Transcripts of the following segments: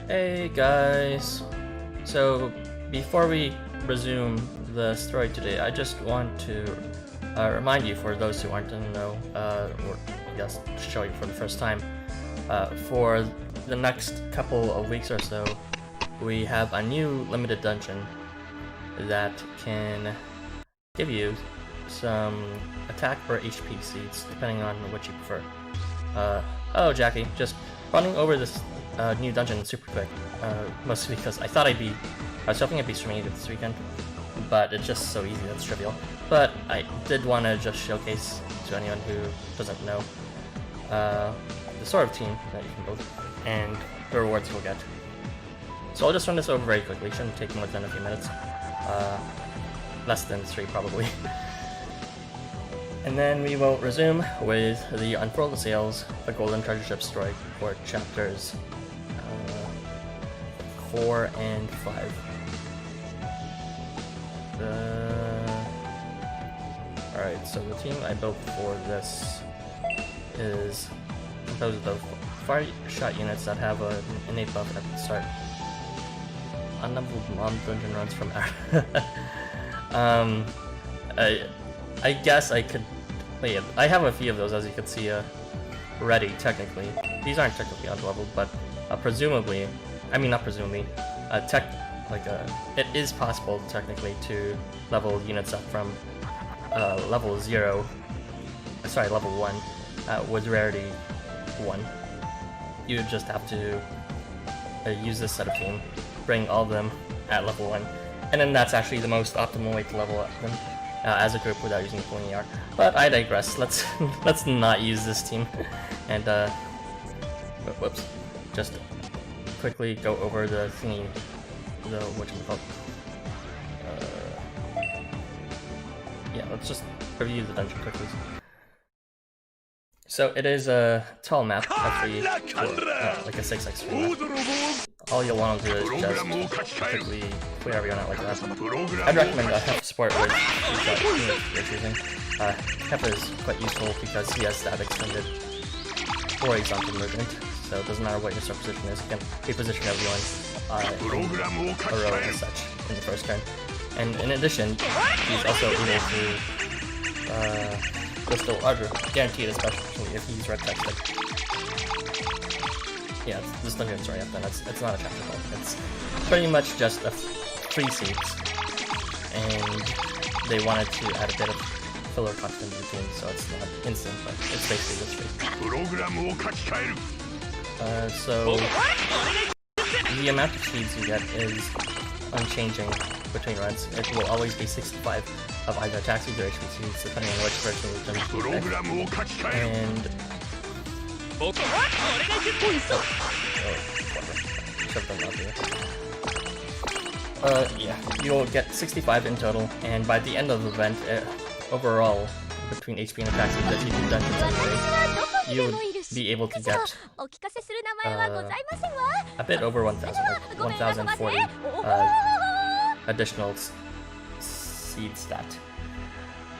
Hey guys! So before we resume the story today, I just want to remind you, for those who aren't in the know, or I guess show you for the first time, for the next couple of weeks or so, we have a new limited dungeon that can give you some attack or HP seeds, depending on which you prefer. Oh, Jackie, just running over this new dungeon super quick, mostly because I was hoping I'd be streaming it this weekend, but it's just so easy, that's trivial. But I did want to just showcase to anyone who doesn't know the sort of team that you can build and the rewards you'll get. So I'll just run this over very quickly, shouldn't take more than a few minutes. Less than 3 probably. And then we will resume with the Unfurl the Sails, the Golden Treasure Ship story for chapters 4 and 5. Alright, so the team I built for this is composed of fire shot units that have an innate buff at the start. Unleveled mom dungeon runs from I guess I could. Wait, I have a few of those, as you can see, ready technically. These aren't technically unleveled, but presumably, I mean not presumably, it is possible technically to level units up from level 1 with rarity 1. You would just have to use this set of team, bring all of them at level 1, and then that's actually the most optimal way to level up them as a group without using pulling ER. But I digress. Let's not use this team, and whoops, just quickly go over the thingy, the whatchamacallit. Yeah, let's just review the dungeon quickly. So it is a tall map, actually, like a 6x map. All you'll want to do is just quickly clear everyone out like that. I'd recommend Hef support with you're choosing. Hef is quite useful because he has that extended horizontal movement, so it doesn't matter what your start position is, you can reposition everyone in a row and such in the first turn. And in addition, he's also able to crystal larger, guaranteed, especially if he's red texted. Yeah, this dungeon story I've done, it's not a chapter call. It's pretty much just 3 seeds, and they wanted to add a bit of filler content in between, so it's not instant, but it's basically this 3. So the amount of seeds you get is unchanging between runs. It will always be 65 of either attack seeds or HP seeds, depending on which version of the dungeon you pick. And yeah, you'll get 65 in total, and by the end of the event, overall, between HP and attack seeds, if you do dungeons anyway, you would be able to get a bit over 1,000, like 1,040 additional seed stat.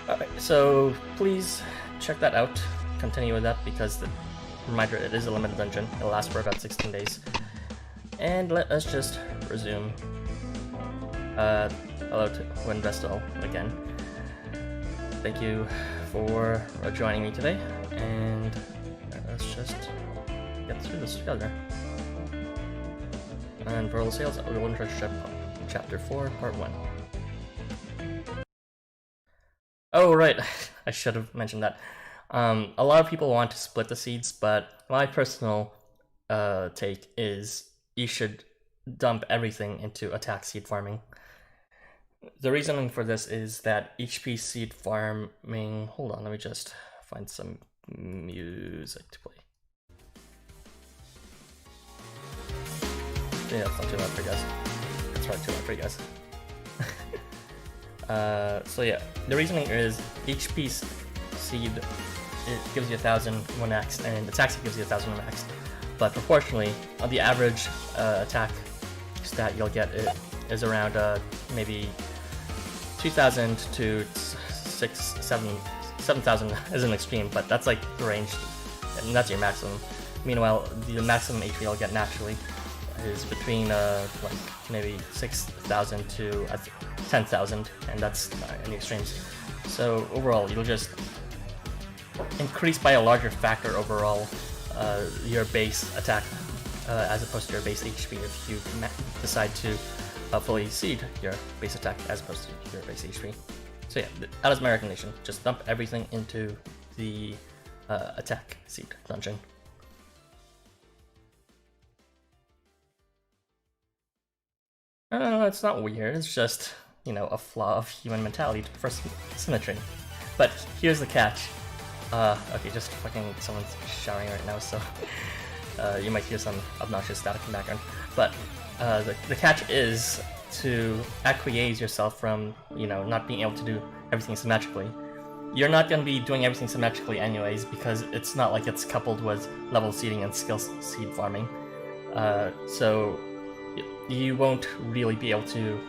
Alright, so please check that out, continue with that, because the reminder, it is a limited dungeon. It'll last for about 16 days. And let us just resume. Hello to Windvestal again. Thank you for joining me today, and let's just get through this together. And Unfurl the Sails, Golden Treasure Ship, Chapter 4, Part 1. Oh right, I should have mentioned that. A lot of people want to split the seeds, but my personal take is you should dump everything into attack seed farming. The reasoning for this is that HP seed farming... Hold on, let me just find some music to play. Yeah, that's not too loud for you guys. That's probably too loud for you guys. So yeah, the reasoning is HP seed, it gives you 1,000 when maxed, and attack seed gives you 1,000 when maxed. But proportionally, on the average attack stat you'll get is around maybe 2,000 to 7,000 is an extreme, but that's like the range, and that's your maximum. Meanwhile, the maximum HP you'll get naturally is between like maybe 6,000 to 10,000, and that's in the extremes. So overall, you'll just increase by a larger factor overall your base attack as opposed to your base HP if you decide to fully seed your base attack as opposed to your base HP. So yeah, that is my recommendation. Just dump everything into the ATK Seed Dungeon. It's not weird, it's just, you know, a flaw of human mentality for symmetry. But here's the catch. Okay, just fucking someone's showering right now, so you might hear some obnoxious static in the background. But the catch is to acquiesce yourself from, you know, not being able to do everything symmetrically. You're not going to be doing everything symmetrically anyways, because it's not like it's coupled with level seeding and skill seed farming. So you won't really be able to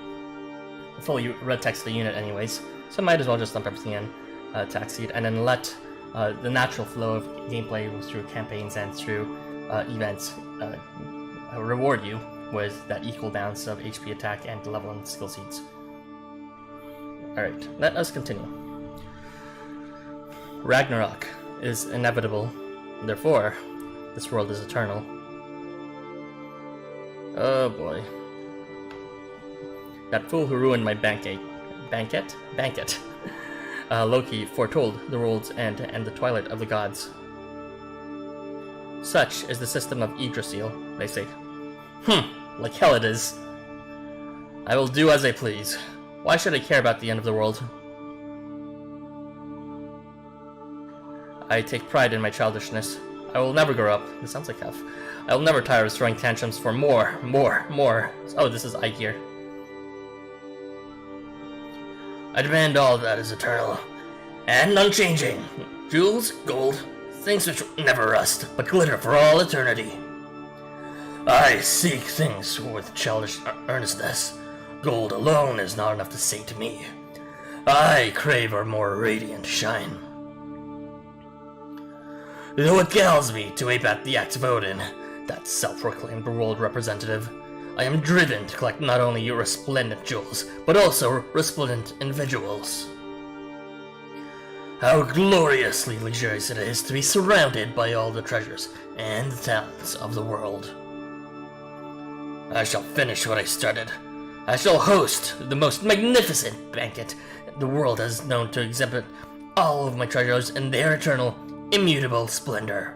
fully red text the unit anyways. So might as well just dump everything in ATK Seed and then let the natural flow of gameplay through campaigns and through events reward you with that equal balance of HP attack and level and skill seeds. Alright, let us continue. Ragnarok is inevitable, therefore, this world is eternal. Oh boy. That fool who ruined my banquet. Loki foretold the world's end and the twilight of the gods. Such is the system of Yggdrasil, they say. Like hell it is. I will do as I please. Why should I care about the end of the world? I take pride in my childishness. I will never grow up. This sounds like F. I will never tire of throwing tantrums for more. Oh, this is I gear. I demand all that is eternal and unchanging. Jewels, gold, things which never rust, but glitter for all eternity. I seek things with childish earnestness. Gold alone is not enough to sate me. I crave a more radiant shine. Though it galls me to ape at the acts of Odin, that self-proclaimed world representative, I am driven to collect not only resplendent jewels, but also resplendent individuals. How gloriously luxurious it is to be surrounded by all the treasures and the talents of the world. I shall finish what I started. I shall host the most magnificent banquet the world has known to exhibit all of my treasures in their eternal, immutable splendor.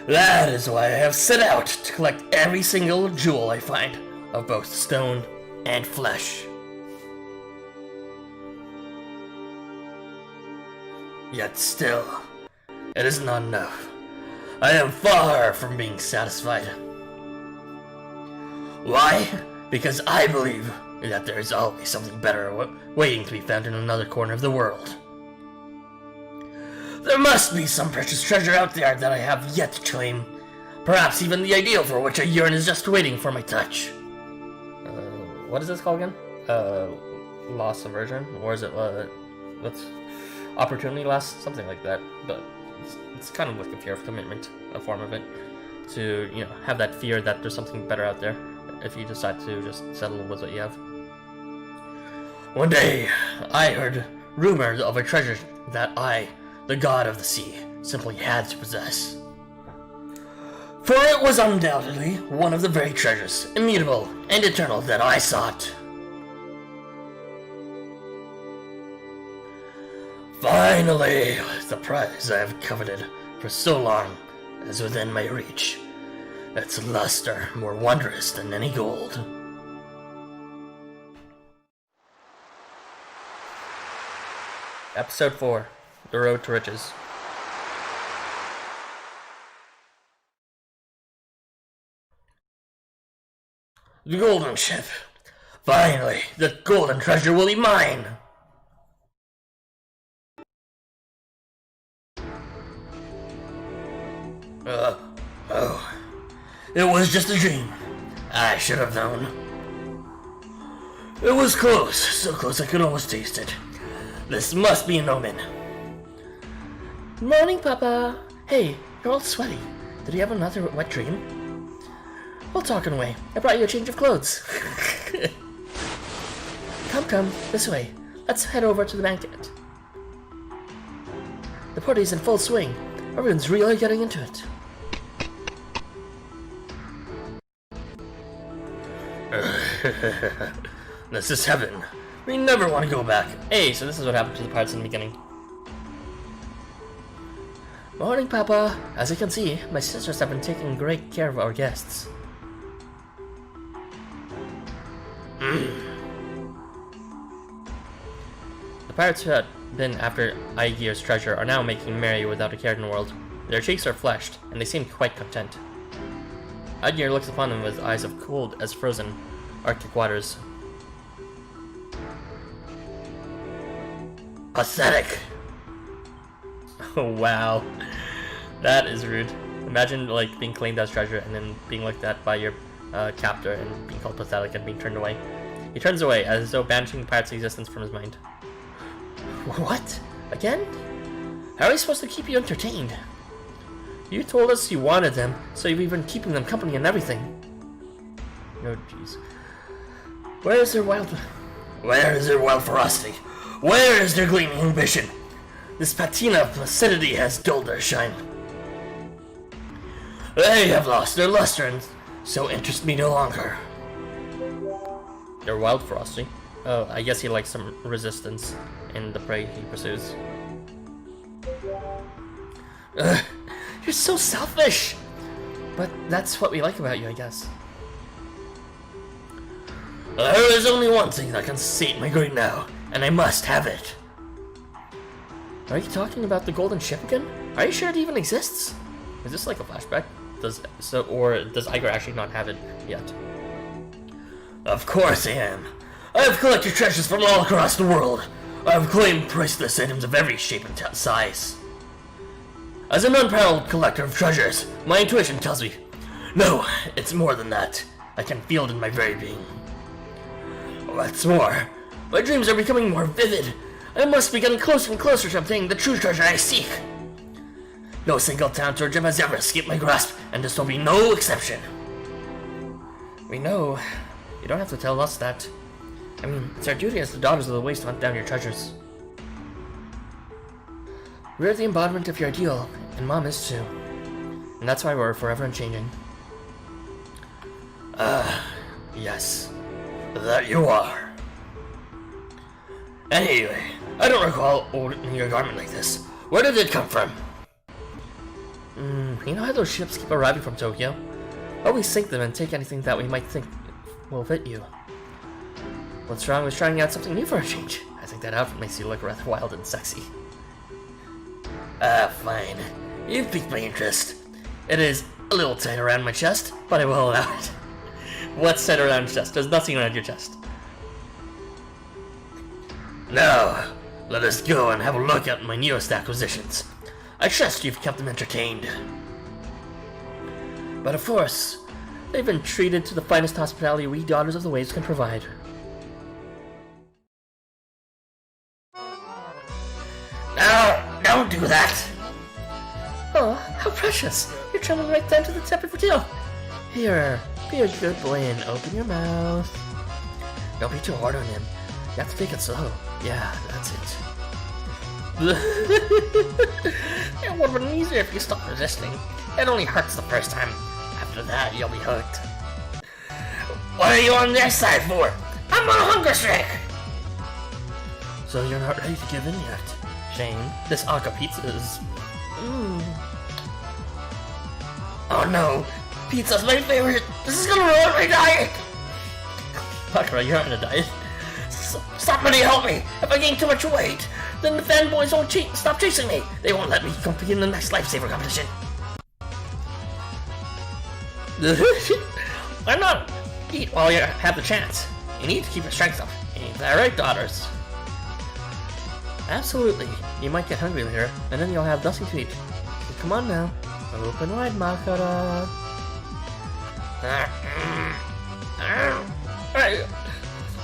That is why I have set out to collect every single jewel I find, of both stone and flesh. Yet still, it is not enough. I am far from being satisfied. Why? Because I believe that there is always something better waiting to be found in another corner of the world. There must be some precious treasure out there that I have yet to claim. Perhaps even the ideal for which I yearn is just waiting for my touch. What is this called again? Loss aversion? Or is it, what's... Opportunity loss? Something like that. But it's kind of like a fear of commitment, a form of it. To, you know, have that fear that there's something better out there, if you decide to just settle with what you have. One day, I heard rumors of a treasure that I, the god of the sea, simply had to possess. For it was undoubtedly one of the very treasures, immutable and eternal, that I sought. Finally, the prize I have coveted for so long is within my reach. Its luster more wondrous than any gold. Episode 4, The Road to Riches. The golden ship. Finally, the golden treasure will be mine. It was just a dream. I should have known. It was close, so close I could almost taste it. This must be an omen. Morning, Papa. Hey, you're all sweaty. Did you have another wet dream? Well, talking away. I brought you a change of clothes. Come, this way. Let's head over to the banquet. The party's in full swing. Everyone's really getting into it. This is heaven. We never want to go back. Hey, so this is what happened to the pirates in the beginning. Morning, Papa. As you can see, my sisters have been taking great care of our guests. The pirates who had been after Aegir's treasure are now making merry without a care in the world. Their cheeks are flushed, and they seem quite content. Aegir looks upon them with eyes of cold as frozen Arctic waters. Pathetic! Oh wow. That is rude. Imagine like being claimed as treasure and then being looked at by your captor and being called pathetic and being turned away. He turns away as though banishing the pirate's existence from his mind. What? Again? How are we supposed to keep you entertained? You told us you wanted them, so you've been keeping them company and everything. Oh jeez. Where is their wild ferocity? Where is their gleaming ambition? This patina of placidity has dulled their shine. They have lost their luster and so interest me no longer. Their wild ferocity? Oh, I guess he likes some resistance in the prey he pursues. You're so selfish! But that's what we like about you, I guess. There is only one thing that can sate my greed now, and I must have it. Are you talking about the golden ship again? Are you sure it even exists? Is this like a flashback? Or does Iger actually not have it yet? Of course I am. I have collected treasures from all across the world. I have claimed priceless items of every shape and size. As an unparalleled collector of treasures, my intuition tells me, no, it's more than that. I can feel it in my very being. What's more, my dreams are becoming more vivid. I must be getting closer and closer to obtaining the true treasure I seek. No single talent or gem has ever escaped my grasp, and this will be no exception. We know. You don't have to tell us that. I mean, it's our duty as the daughters of the waste to hunt down your treasures. We're the embodiment of your ideal, and Mom is too. And that's why we're forever unchanging. Yes. That you are. Anyway, I don't recall owning a garment like this. Where did it come from? You know how those ships keep arriving from Tokyo? Always sink them and take anything that we might think will fit you. What's wrong with trying out something new for a change? I think that outfit makes you look rather wild and sexy. Fine. You've piqued my interest. It is a little tight around my chest, but I will allow it. What's tight around your chest? There's nothing around your chest. Now, let us go and have a look at my newest acquisitions. I trust you've kept them entertained. But of course, they've been treated to the finest hospitality we daughters of the waves can provide. No, don't do that! Oh, how precious! You're trembling right down to the tip of your tail. Here, be a good boy and open your mouth. Don't be too hard on him. You have to take it slow. Yeah, that's it. It would have been easier if you stopped resisting. It only hurts the first time. After that, you'll be hooked. What are you on their side for? I'm on a hunger strike! So you're not ready to give in yet? Shame. This Aka pizza is... Oh no! Pizza's my favorite! This is gonna ruin my diet! Akira, you're on a diet. Somebody help me! If I gain too much weight, then the fanboys won't stop chasing me! They won't let me compete in the next Lifesaver competition! Why not? Eat while you have the chance. You need to keep your strength up. Ain't that right, daughters? Absolutely. You might get hungry later, and then you'll have nothing to eat. So come on now. Open wide, Makara.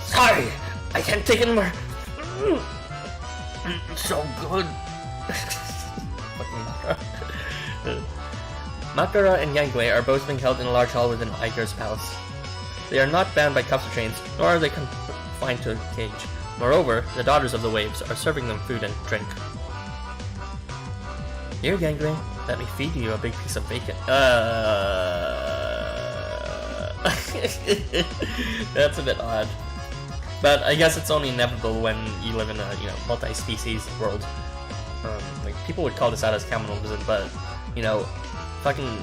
Sorry, I can't take anymore. So good. Makara and Gangwei are both being held in a large hall within Iger's palace. They are not bound by cuffs or chains, nor are they confined to a cage. Moreover, the Daughters of the Waves are serving them food and drink. Here, Gangwei, let me feed you a big piece of bacon. That's a bit odd. But I guess it's only inevitable when you live in a, multi-species world. Like, people would call this out as cannibalism, but, fucking...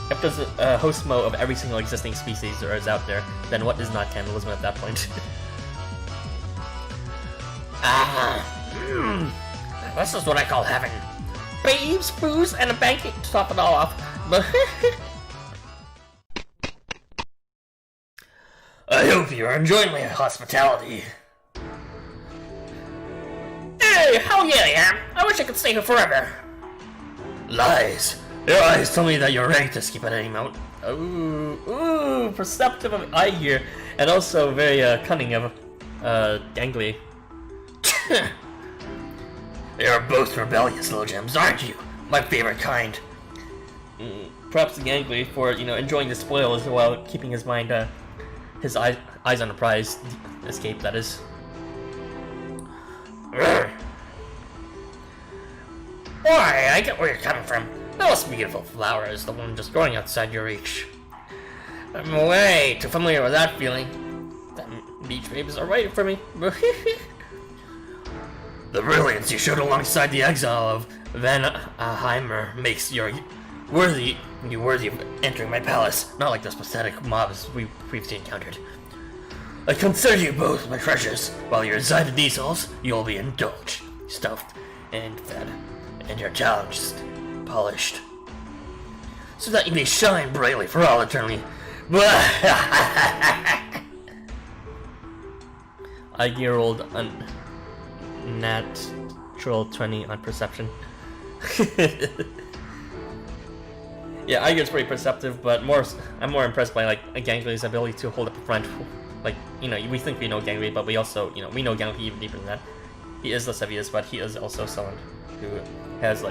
if there's a Housamo of every single existing species there is out there, then what is not cannibalism at that point? This is what I call heaven. Babes, booze, and a banquet to top it all off. But I hope you're enjoying my hospitality. Hey, hell yeah, I am. I wish I could stay here forever. Lies. Your eyes tell me that you're ready to skip at any moment. Ooh, perceptive of Iger, and also very cunning of Gangly. You're both rebellious little gems, aren't you? My favorite kind. Props to Gangly for, enjoying the spoils while keeping his mind, his eyes on the prize. Escape, that is. Why, I get where you're coming from. The most beautiful flower is the one just growing outside your reach. I'm way too familiar with that feeling. That beach babes are waiting for me. The brilliance you showed alongside the exile of Van Heimer makes you worthy of entering my palace, not like those pathetic mobs we previously encountered. I consider you both my treasures. While you reside in these halls, you'll be indulged, stuffed, and fed, and your talents polished, so that you may shine brightly for all eternity. I-year-old natural 20 on perception. Yeah, Iger's pretty perceptive, but I'm more impressed by Gangly's ability to hold up a front. Like, we think we know Gangly, but we also, we know Gangly even deeper than that. He is less obvious, but he is also someone who has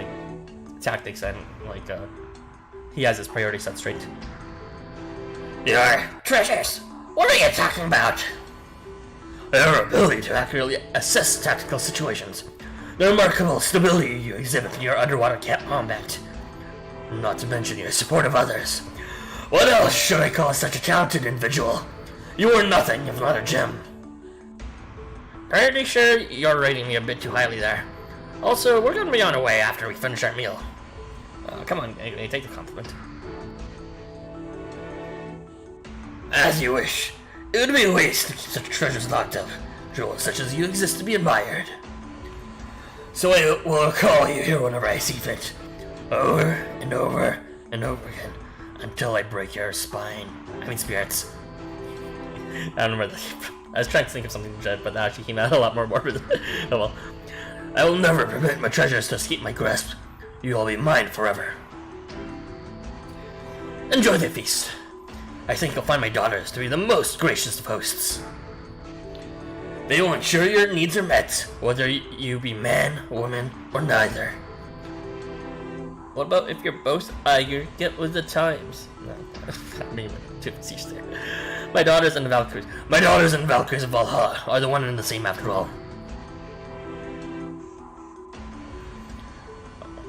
tactics and he has his priorities set straight. Your treasures? What are you talking about? Your ability to accurately assess tactical situations. The remarkable stability you exhibit in your underwater combat. Not to mention your support of others. What else should I call such a talented individual? You are nothing if not a gem. Pretty sure you're rating me a bit too highly there. Also, we're gonna be on our way after we finish our meal. Come on, take the compliment. As you wish. It would be a waste to keep such treasures locked up. Jewels such as you exist to be admired. So I will call you here whenever I see fit. Over and over and over again. Until I break your spine. Spirits. I don't remember that. I was trying to think of something legit, but that actually came out a lot more morbid. Oh well. I will never permit my treasures to escape my grasp. You will be mine forever. Enjoy the feast. I think you'll find my daughters to be the most gracious of hosts. They will ensure your needs are met, whether you be man, woman, or neither. What about if you're both Iger? Get with the times. No, I mean, too facetious there. My daughters and the Valkyries. My daughters and Valkyries of Valhalla are the one and the same after all.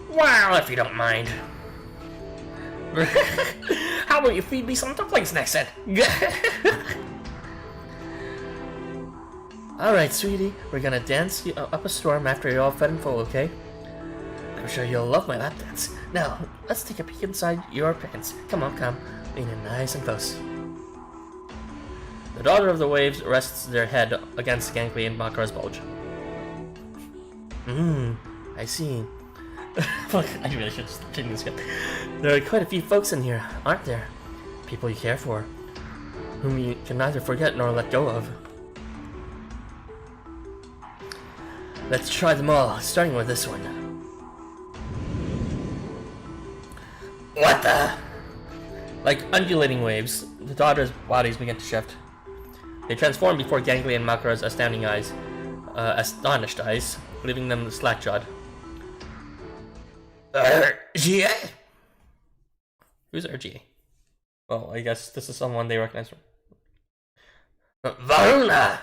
Well, if you don't mind. How about you feed me some dumplings next then? Alright, sweetie, we're gonna dance you up a storm after you're all fed and full, okay? I'm sure you'll love my lap dance. Now, let's take a peek inside your pants. Come on, come. Lean in nice and close. The Daughter of the Waves rests their head against Gangly and Makara's bulge. I see. Fuck, I really should just change this script. There are quite a few folks in here, aren't there? People you care for, whom you can neither forget nor let go of. Let's try them all, starting with this one. What the? Like undulating waves, the daughters' bodies begin to shift. They transform before Gangly and Makara's astonished eyes, leaving them slack-jawed. Yeah? Who's RG? Well, I guess this is someone they recognize from. Varuna!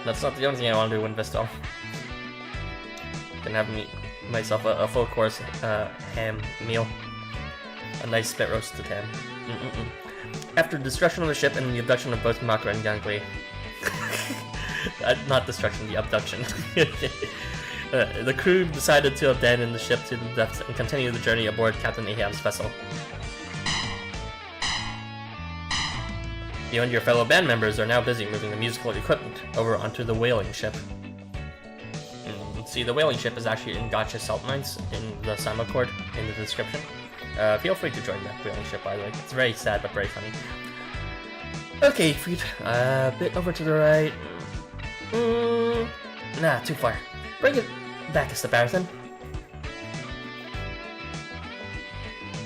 That's not the only thing I want to do in Vistal. Can have myself a full course ham meal. A nice spit roasted ham. After destruction of the ship and the abduction of both Makra and Gangley. Not destruction, the abduction. The crew decided to abandon the ship to the depths and continue the journey aboard Captain Ahab's vessel. You and your fellow band members are now busy moving the musical equipment over onto the whaling ship. See, the whaling ship is actually in Gotcha Salt Mines in the Samacord in the description. Feel free to join that whaling ship, by the way. It's very sad but very funny. Okay, feet. A bit over to the right. Nah, too far. Bring it back a step, Marathon.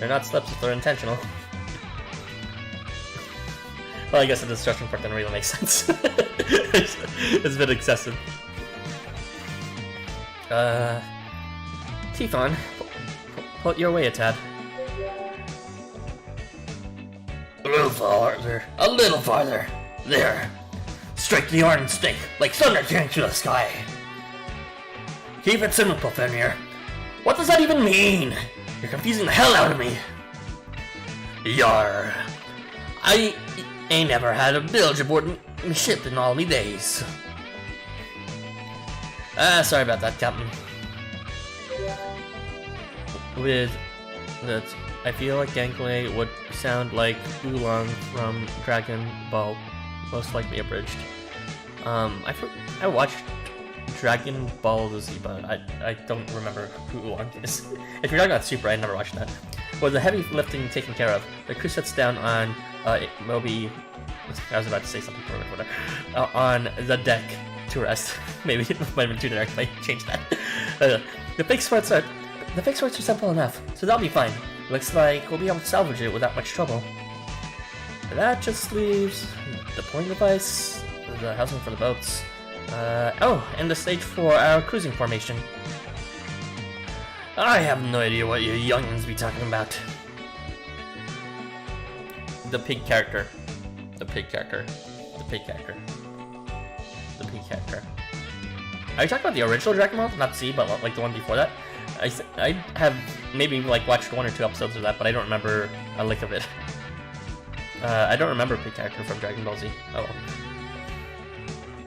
They're not slips if they're intentional. Well, I guess the destruction part doesn't really make sense. It's a bit excessive. Tifon, pull your way a tad. A little farther. A little farther. There. Strike the iron stake, like thunder tearing through the sky. Keep it simple, Fenrir. What does that even mean? You're confusing the hell out of me. Yar. I ain't never had a bilge aboard me ship in all me days. Sorry about that, Captain. With that, I feel like Gangley would sound like Oolong from Dragon Ball, most likely abridged. I watched Dragon Ball Z, but I don't remember who Oolong is. If you're talking about Super, I never watched that. With the heavy lifting taken care of, the crew sits down on Moby. I was about to say something for whatever. On the deck to rest. Maybe it might have been too direct if I changed that. The fixed parts are simple enough, so that'll be fine. Looks like we'll be able to salvage it without much trouble. That just leaves the point device, the housing for the boats. And the stage for our cruising formation. I have no idea what you youngins be talking about. The pig character. The pig character. The pig character. The pig character. Are you talking about the original Dragon Ball? Not Z, but like the one before that? I have maybe like watched 1 or 2 episodes of that, but I don't remember a lick of it. I don't remember pig character from Dragon Ball Z. Oh well.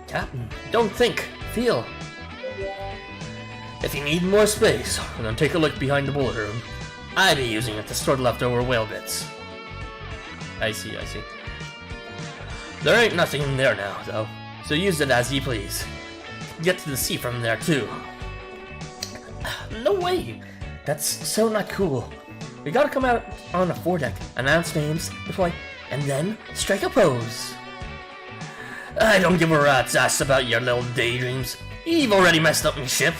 Captain, don't think, feel. If you need more space, then take a look behind the bullet room. I'd be using it to store the leftover whale bits. I see. There ain't nothing in there now, though, so use it as you please. Get to the sea from there, too. No way! That's so not cool. We gotta come out on the foredeck, announce names, deploy, and then strike a pose. I don't give a rat's ass about your little daydreams. You've already messed up my ship.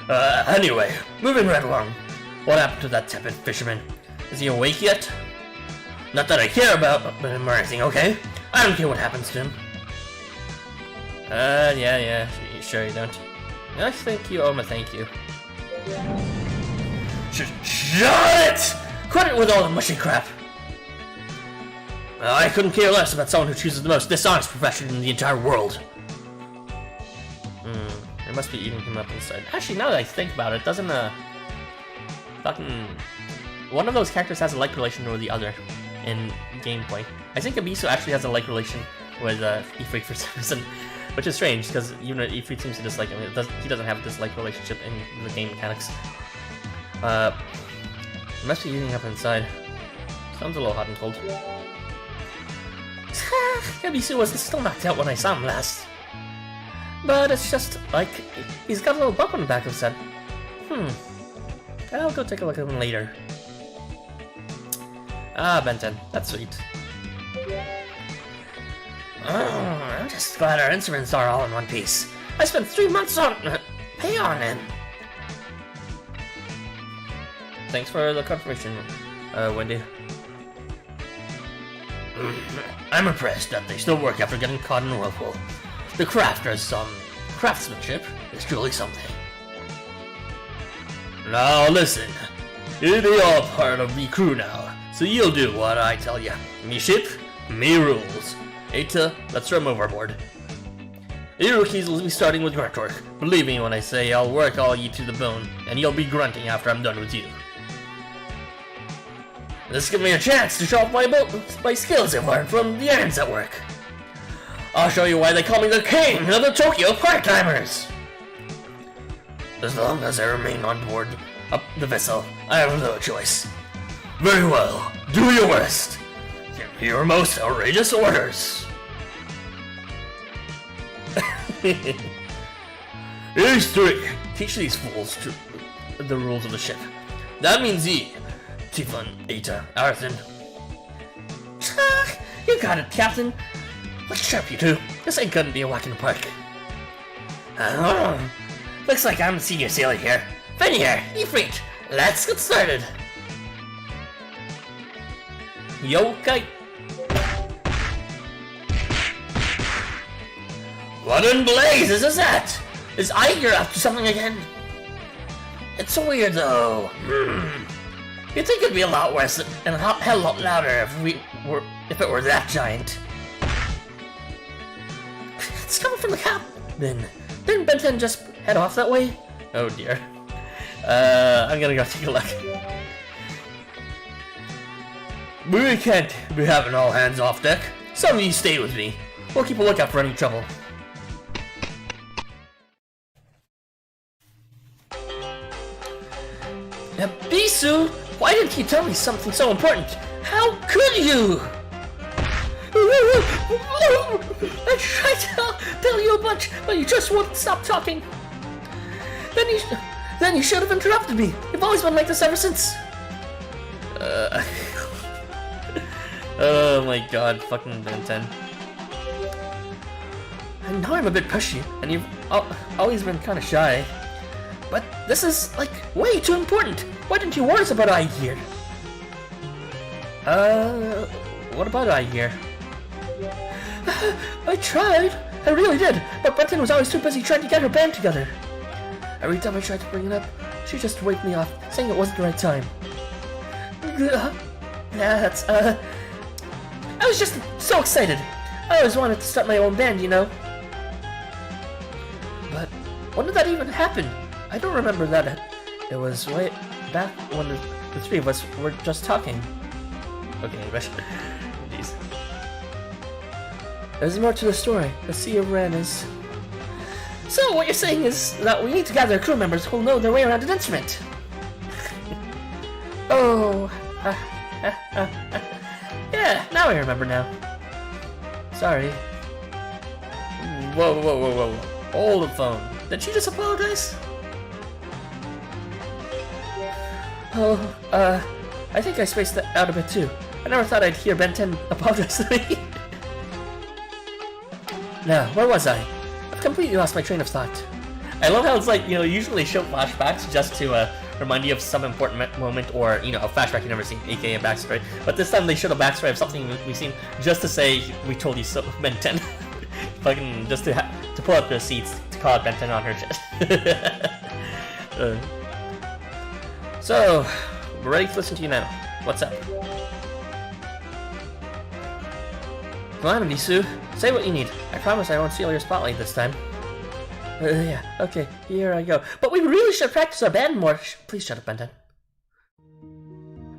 Anyway, moving right along. What happened to that tepid fisherman? Is he awake yet? Not that I care about him or anything, okay? I don't care what happens to him. Yeah, sure you don't. I think you owe him a thank you. Shut it! Quit it with all the mushy crap. I couldn't care less about someone who chooses the most dishonest profession in the entire world. They must be eating him up inside. Actually, now that I think about it, doesn't fucking one of those characters has a like relation with the other in gameplay? I think Abisu actually has a like relation with Ifrit for some reason, which is strange because even Ifrit seems to dislike him. He doesn't have this like relationship in the game mechanics. He must be eating up inside. Sounds a little hot and cold. Abisu was still knocked out when I saw him last. But it's just like he's got a little bump on the back of his head. I'll go take a look at him later. Ah, Benten, that's sweet. I'm just glad our instruments are all in one piece. I spent 3 months on pay on them. Thanks for the confirmation, Wendy. I'm impressed that they still work after getting caught in a whirlpool. The craftsmanship is truly something. Now listen, you're all part of the crew now, so you'll do what I tell ya. Me ship, me rules. Eta, let's throw him overboard. You rookies will be starting with grunt work. Believe me when I say I'll work all ye to the bone, and you'll be grunting after I'm done with you. This gives me a chance to show off my skills I've learned from the errands at work. I'll show you why they call me the king of the Tokyo part-timers. As long as I remain on board the vessel, I have no choice. Very well, do your worst. Give me your most outrageous orders. Here's 3. Teach these fools the rules of the ship. That means ye, Tiflin, Eta, Arthur. You got it, Captain. Let's sharp you two. This ain't gonna be a walk in the park. Looks like I'm the senior sailor here. Fenrir, you freak. Let's get started. Yokai. What in blazes is that? Is Iger up to something again? It's so weird though. You'd think it'd be a lot worse and a hell lot louder if it were that giant. It's coming from the cabin. Didn't Ben 10 just head off that way? Oh dear. I'm gonna go take a look. We can't be having all hands off deck. Some of you stay with me. We'll keep a lookout for any trouble. Bisu, why didn't you tell me something so important? How could you? I tried to tell you a bunch, but you just wouldn't stop talking. Then you should have interrupted me. You've always been like this ever since. Oh my god, fucking Ben 10. And now I'm a bit pushy, and you've always been kind of shy. But this is, like, way too important. Why didn't you warn us about Aegir? What about Aegir? I tried. I really did. But Benton was always too busy trying to get her band together. Every time I tried to bring it up, she just waved me off, saying it wasn't the right time. I was just so excited. I always wanted to start my own band, you know. But when did that even happen? I don't remember that. It was way back when the 3 of us were just talking. Okay, English. Jeez. There's more to the story. The Sea of Ren is... So, what you're saying is that we need to gather crew members who'll know their way around an instrument. Oh. Yeah, now I remember now. Sorry. Whoa. Hold the phone. Did she just apologize? Oh, I think I spaced that out a bit too. I never thought I'd hear Ben 10 apologize to me. Now, where was I? I've completely lost my train of thought. I love how it's like, you know, usually show flashbacks just to remind you of some important moment or, you know, a flashback you've never seen, aka a backstory. But this time they showed a backstory of something we've seen just to say, we told you so, Ben 10. Fucking, just to pull up the seats to call out Ben 10 on her chest. So, we're ready to listen to you now. What's up? Come on, Bisu. Say what you need. I promise I won't steal your spotlight this time. Yeah, okay, here I go. But we really should practice our band more. Please shut up, Benton.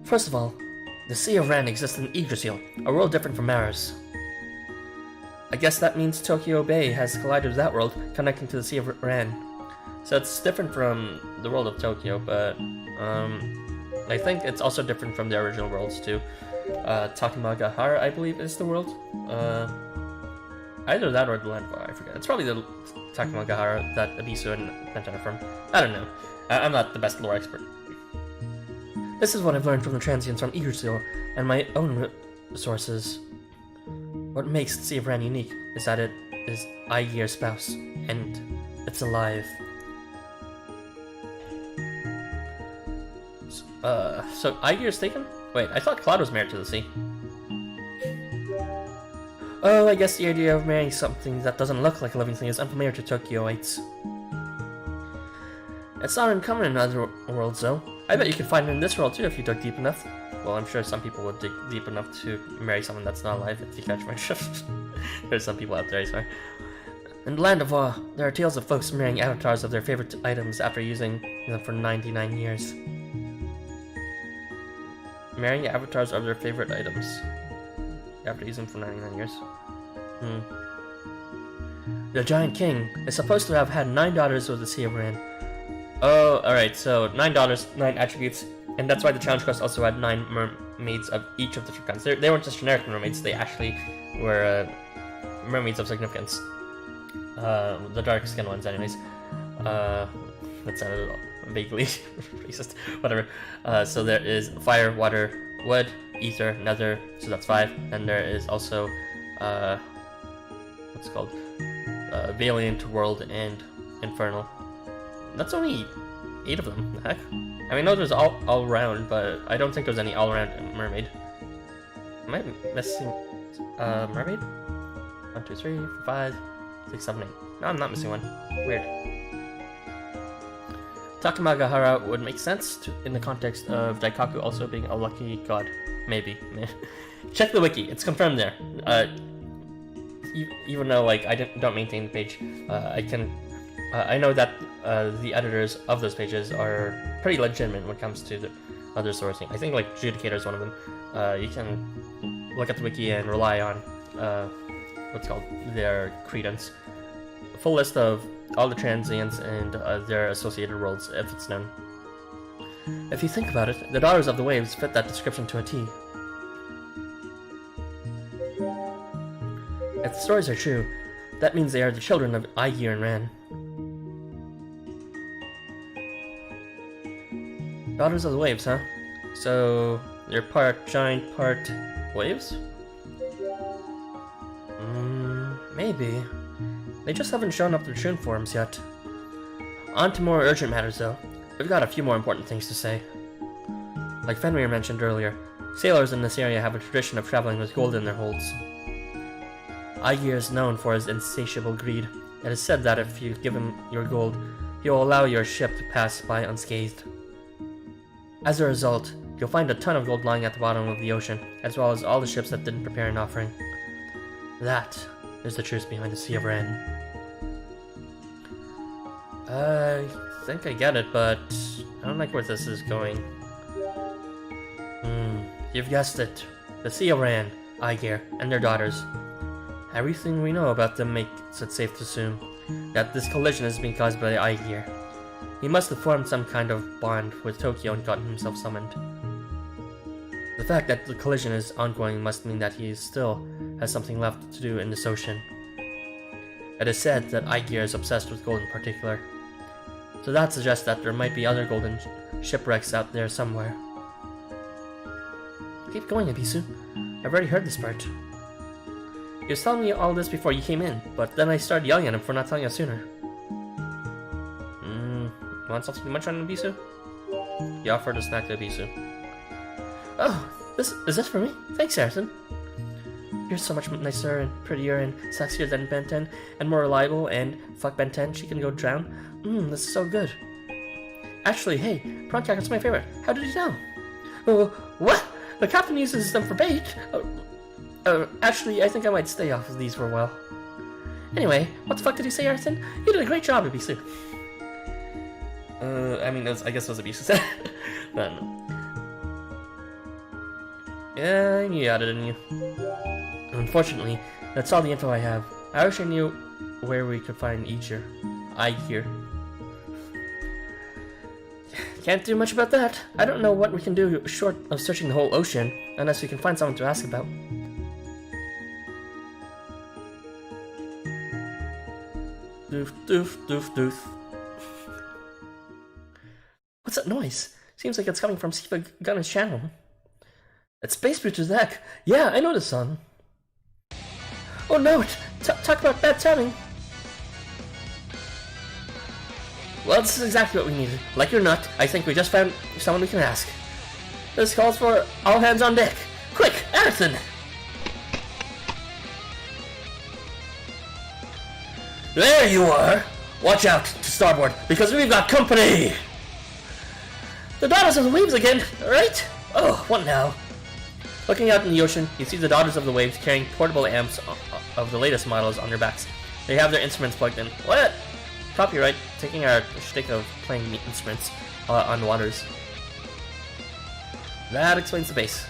First of all, the Sea of Ren exists in Yggdrasil, a world different from ours. I guess that means Tokyo Bay has collided with that world, connecting to the Sea of Ren. So it's different from the world of Tokyo, but I think it's also different from the original worlds too. Takamagahara, I believe, is the world. Either that or the land. I forget. It's probably the Takamagahara that Abisu and Benton are from. I don't know. I'm not the best lore expert. This is what I've learned from the transients from Yggdrasil and my own sources. What makes the Sea of Ren unique is that it is Aegir's spouse, and it's alive. So Aegir's taken? Wait, I thought Cloud was married to the sea. Oh, I guess the idea of marrying something that doesn't look like a living thing is unfamiliar to Tokyoites. It's not uncommon in other worlds, though. I bet you could find it in this world too if you dug deep enough. Well, I'm sure some people would dig deep enough to marry someone that's not alive, if you catch my drift. There's some people out there, I swear. In the land of Awe, there are tales of folks marrying avatars of their favorite items after using them for 99 years. Marrying avatars of their favorite items after using them for 99 years. The Giant King is supposed to have had 9 daughters with the Sea of Ran. Oh, alright, so 9 daughters, 9 attributes, and that's why the challenge quest also had 9 mermaids of each of the 3 kinds. They weren't just generic mermaids, they actually were mermaids of significance. The dark skinned ones anyways. That sounded vaguely racist. Whatever. So there is fire, water, wood, ether, nether, so that's 5. And there is also what's it called? Valiant, world, and infernal. That's only 8 of them. The heck? I mean, no, there's all round, but I don't think there's any all around mermaid. Am I missing mermaid? 1, 2, 3, 4, 5, 6, 7, 8. No, I'm not missing one. Weird. Takamagahara would make sense in the context of Daikaku also being a lucky god. Maybe. Check the wiki. It's confirmed there. Even though like I don't maintain the page, I know that the editors of those pages are pretty legitimate when it comes to the other sourcing. I think like Judicator is one of them. You can look at the wiki and rely on what's called their credence. A full list of all the transients and their associated worlds, if it's known. If you think about it, the Daughters of the Waves fit that description to a T. If the stories are true, that means they are the children of Aegir and Ran. Daughters of the Waves, huh? So, they're part giant, part waves? Maybe. They just haven't shown up their Shun forms yet. On to more urgent matters though. We've got a few more important things to say. Like Fenrir mentioned earlier, sailors in this area have a tradition of traveling with gold in their holds. Aegir is known for his insatiable greed. It is said that if you give him your gold, he will allow your ship to pass by unscathed. As a result, you'll find a ton of gold lying at the bottom of the ocean, as well as all the ships that didn't prepare an offering. That is the truth behind the Sea of Ran. I think I get it, but I don't like where this is going. You've guessed it. The Sea of Ran, Aegir, and their daughters. Everything we know about them makes it safe to assume that this collision is being caused by Aegir. He must have formed some kind of bond with Tokyo and gotten himself summoned. The fact that the collision is ongoing must mean that he still has something left to do in this ocean. It is said that Aegir is obsessed with gold in particular, so that suggests that there might be other golden shipwrecks out there somewhere. Keep going, Abisu. I've already heard this part. He was telling me all this before you came in, but then I started yelling at him for not telling us sooner. You want something to munch on, Abisu? He offered a snack to Abisu. Oh, is this for me? Thanks, Harrison. You're so much nicer and prettier and sexier than Ben 10, and more reliable, and fuck Ben 10, she can go drown. This is so good. Actually, hey, prawn crackers my favorite. How did you know? Oh, what? The captain uses them for bait? Actually, I think I might stay off of these for a while. Anyway, what the fuck did you say, Harrison? You did a great job, Abisu. I mean, I guess it was Abisu. Yeah, you got it, didn't you? Unfortunately, that's all the info I have. I wish I knew where we could find Aegir. Can't do much about that. I don't know what we can do short of searching the whole ocean, unless we can find someone to ask about. Doof, doof, doof, doof. What's that noise? Seems like it's coming from Siva Gunna's channel. It's Space Booster's Deck. Yeah, I know this song. Oh no, talk about bad timing. Well, this is exactly what we needed. Like it or not, I think we just found someone we can ask. This calls for all hands on deck. Quick, Harrison! There you are! Watch out to starboard, because we've got company! The Daughters of the Waves again, right? Oh, what now? Looking out in the ocean, you see the Daughters of the Waves carrying portable amps of the latest models on their backs. They have their instruments plugged in. What? Copyright, taking our shtick of playing the instruments on waters. That explains the bass.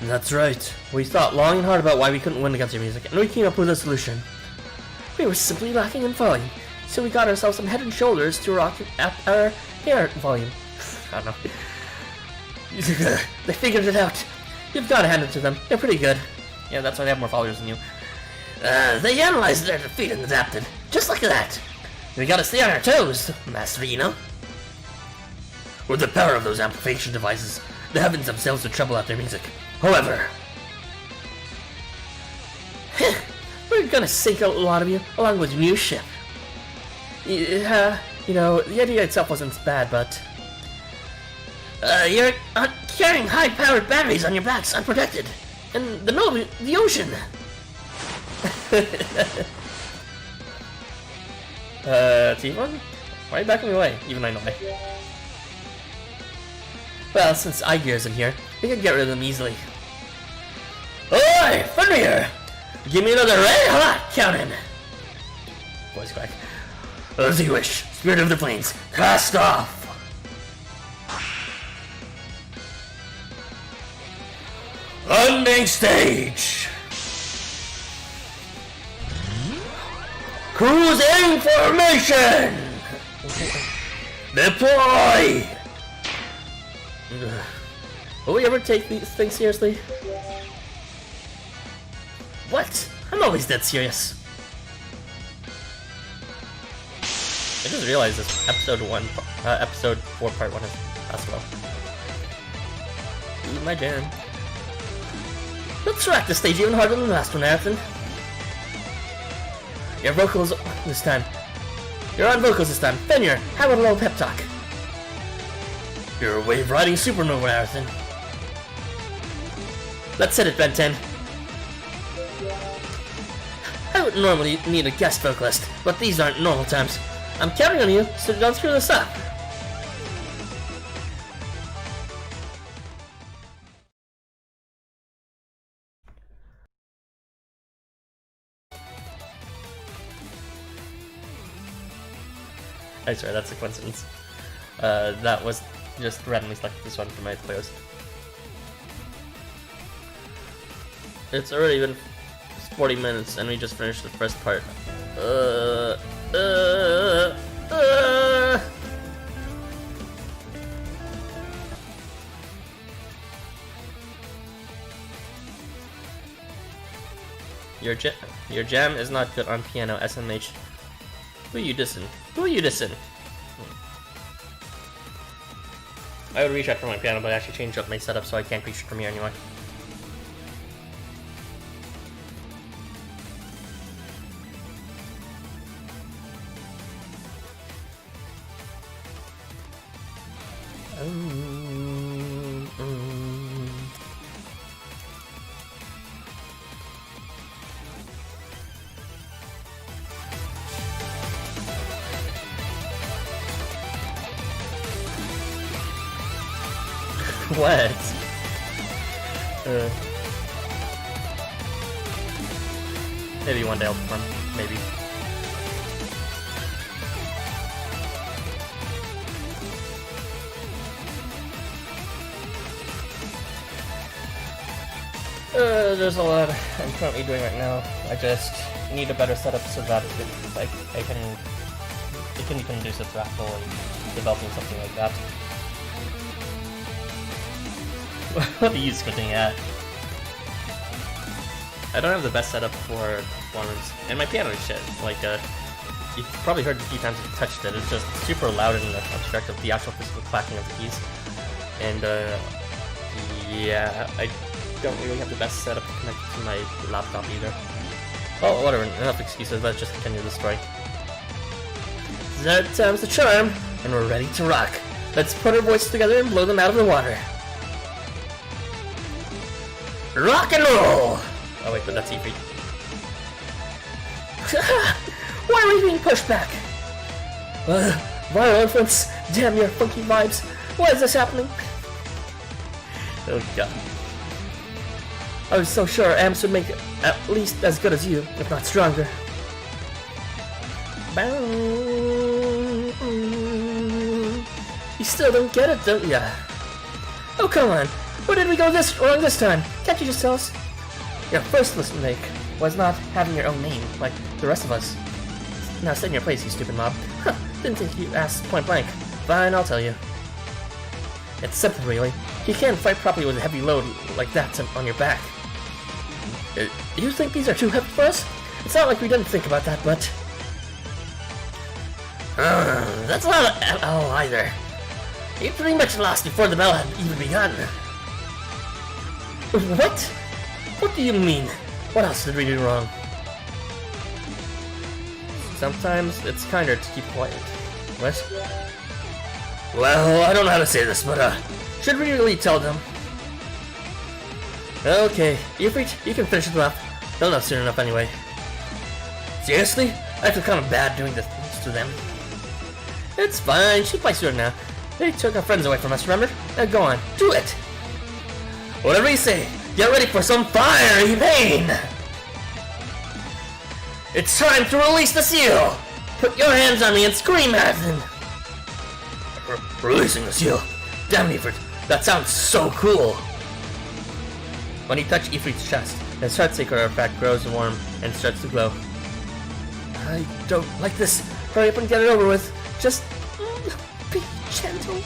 That's right. We thought long and hard about why we couldn't win against your music, and we came up with a solution. We were simply lacking in volume, so we got ourselves some Head and Shoulders to rock our hair volume. I don't know. They figured it out. You've got to hand it to them. They're pretty good. Yeah, that's why they have more followers than you. They analyzed their defeat and adapted. Just like that. We gotta stay on our toes, Master Eno. With the power of those amplification devices, the heavens themselves would treble out their music. However, we're gonna sink a lot of you, along with your new ship. You know, the idea itself wasn't bad, but... you're carrying high-powered batteries on your backs, unprotected, in the middle of the ocean. T1? Why are you backing away? Even I know why. Well, since iGear's in here, we can get rid of them easily. Oi! Fenrir! Give me another red hot cannon! Voice crack. As you wish, Spirit of the Plains, cast off! Unmain stage! Cruising formation! Deploy! Will we ever take these things seriously? What? I'm always dead serious. I just realized this episode 4 part 1 is as well. Ooh, my jam. Let's rock the stage even harder than the last one, Nathan. Your vocals this time. You're on vocals this time. Fenrir, how about a little pep talk? You're a wave-riding supernova, Marathon. Let's hit it, Ben 10. I would normally need a guest vocalist, but these aren't normal times. I'm counting on you, so don't screw this up. I swear, that's a coincidence. That was just randomly selected this one for my playlist. It's already been 40 minutes and we just finished the first part. Your jam is not good on piano, SMH. Who you dissing? Who you dissing? I would reach out for my piano, but I actually changed up my setup so I can't reach from here anymore. What? Maybe one day I'll perform. Maybe. There's a lot I'm currently doing right now. I just need a better setup so that it can be conducive to actual developing something like that. What are you squinting at? I don't have the best setup for performance, and my piano is shit. Like, you've probably heard it a few times if you touched it. It's just super loud and obstructive, the actual physical clacking of the keys. And, yeah, I don't really have the best setup connected to my laptop either. Oh, whatever, enough excuses, let's just continue the story. Third time's the charm, and we're ready to rock. Let's put our voices together and blow them out of the water. Rock and roll! Oh wait, but that's E3. Why are we being pushed back? Viral influence. Damn your funky vibes. Why is this happening? Oh god. I was so sure Amps would make it at least as good as you, if not stronger. You still don't get it, don't ya? Oh, come on. Where did we go wrong this time? Can't you just tell us? Your first mistake was not having your own name, like the rest of us. Now sit in your place, you stupid mob. Huh, didn't think you asked point blank. Fine, I'll tell you. It's simple, really. You can't fight properly with a heavy load like that on your back. You think these are too heavy for us? It's not like we didn't think about that, but... that's not at all either. You pretty much lost before the battle had even begun. What? What do you mean? What else did we do wrong? Sometimes it's kinder to keep quiet. What? Well, I don't know how to say this, but should we really tell them? Okay, you can finish it off. They'll know soon enough anyway. Seriously? I feel kind of bad doing this to them. It's fine, she'll play soon now. They took our friends away from us, remember? Now go on, do it! Whatever you say, get ready for some fiery pain! It's time to release the seal! Put your hands on me and scream at them! Releasing the seal? Damn, Ifrit, that sounds so cool! When you touch Ifrit's chest, his heart seeker artifact grows warm and starts to glow. I don't like this. Hurry up and get it over with. Just be gentle.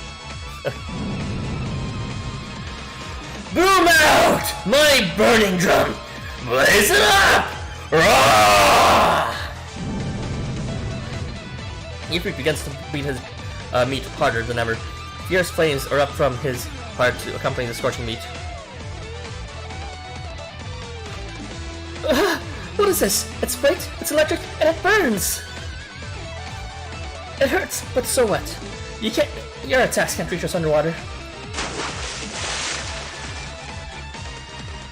Boom out! My burning drum! Blaze it up! Roar! Ifrit begins to beat his meat harder than ever. Fierce flames erupt from his heart to accompany the scorching meat. What is this? It's bright, it's electric, and it burns! It hurts, but so what? Your attacks can't reach us underwater.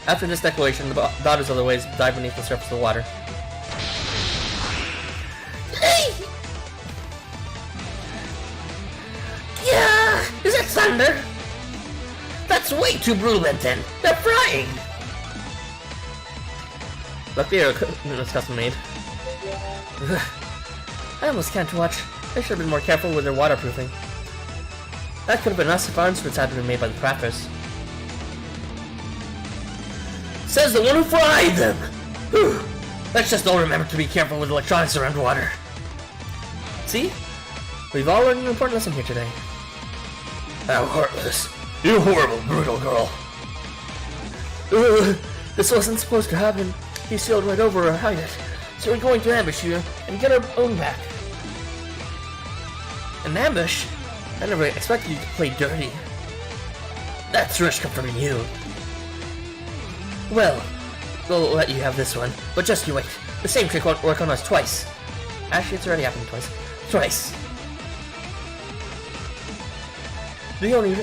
After this declaration, the daughters of the waves dive beneath the surface of the water. Yeah! Is that thunder? That's way too brutal, Benton. They're frying! Luckily, it was custom made. I almost can't watch. They should have been more careful with their waterproofing. That could have been us if our instruments hadn't been made by the crafters. Says the one who fried them! Whew. Let's just all remember to be careful with electronics around water. See? We've all learned an important lesson here today. How heartless. You horrible, brutal girl. This wasn't supposed to happen. He sailed right over our hideout, so we're going to ambush you and get our own back. An ambush? I never expected you to play dirty. That's rich coming from you. Well, we'll let you have this one, but just you wait. The same trick won't work on us twice. Actually, it's already happened twice. Thrice. The only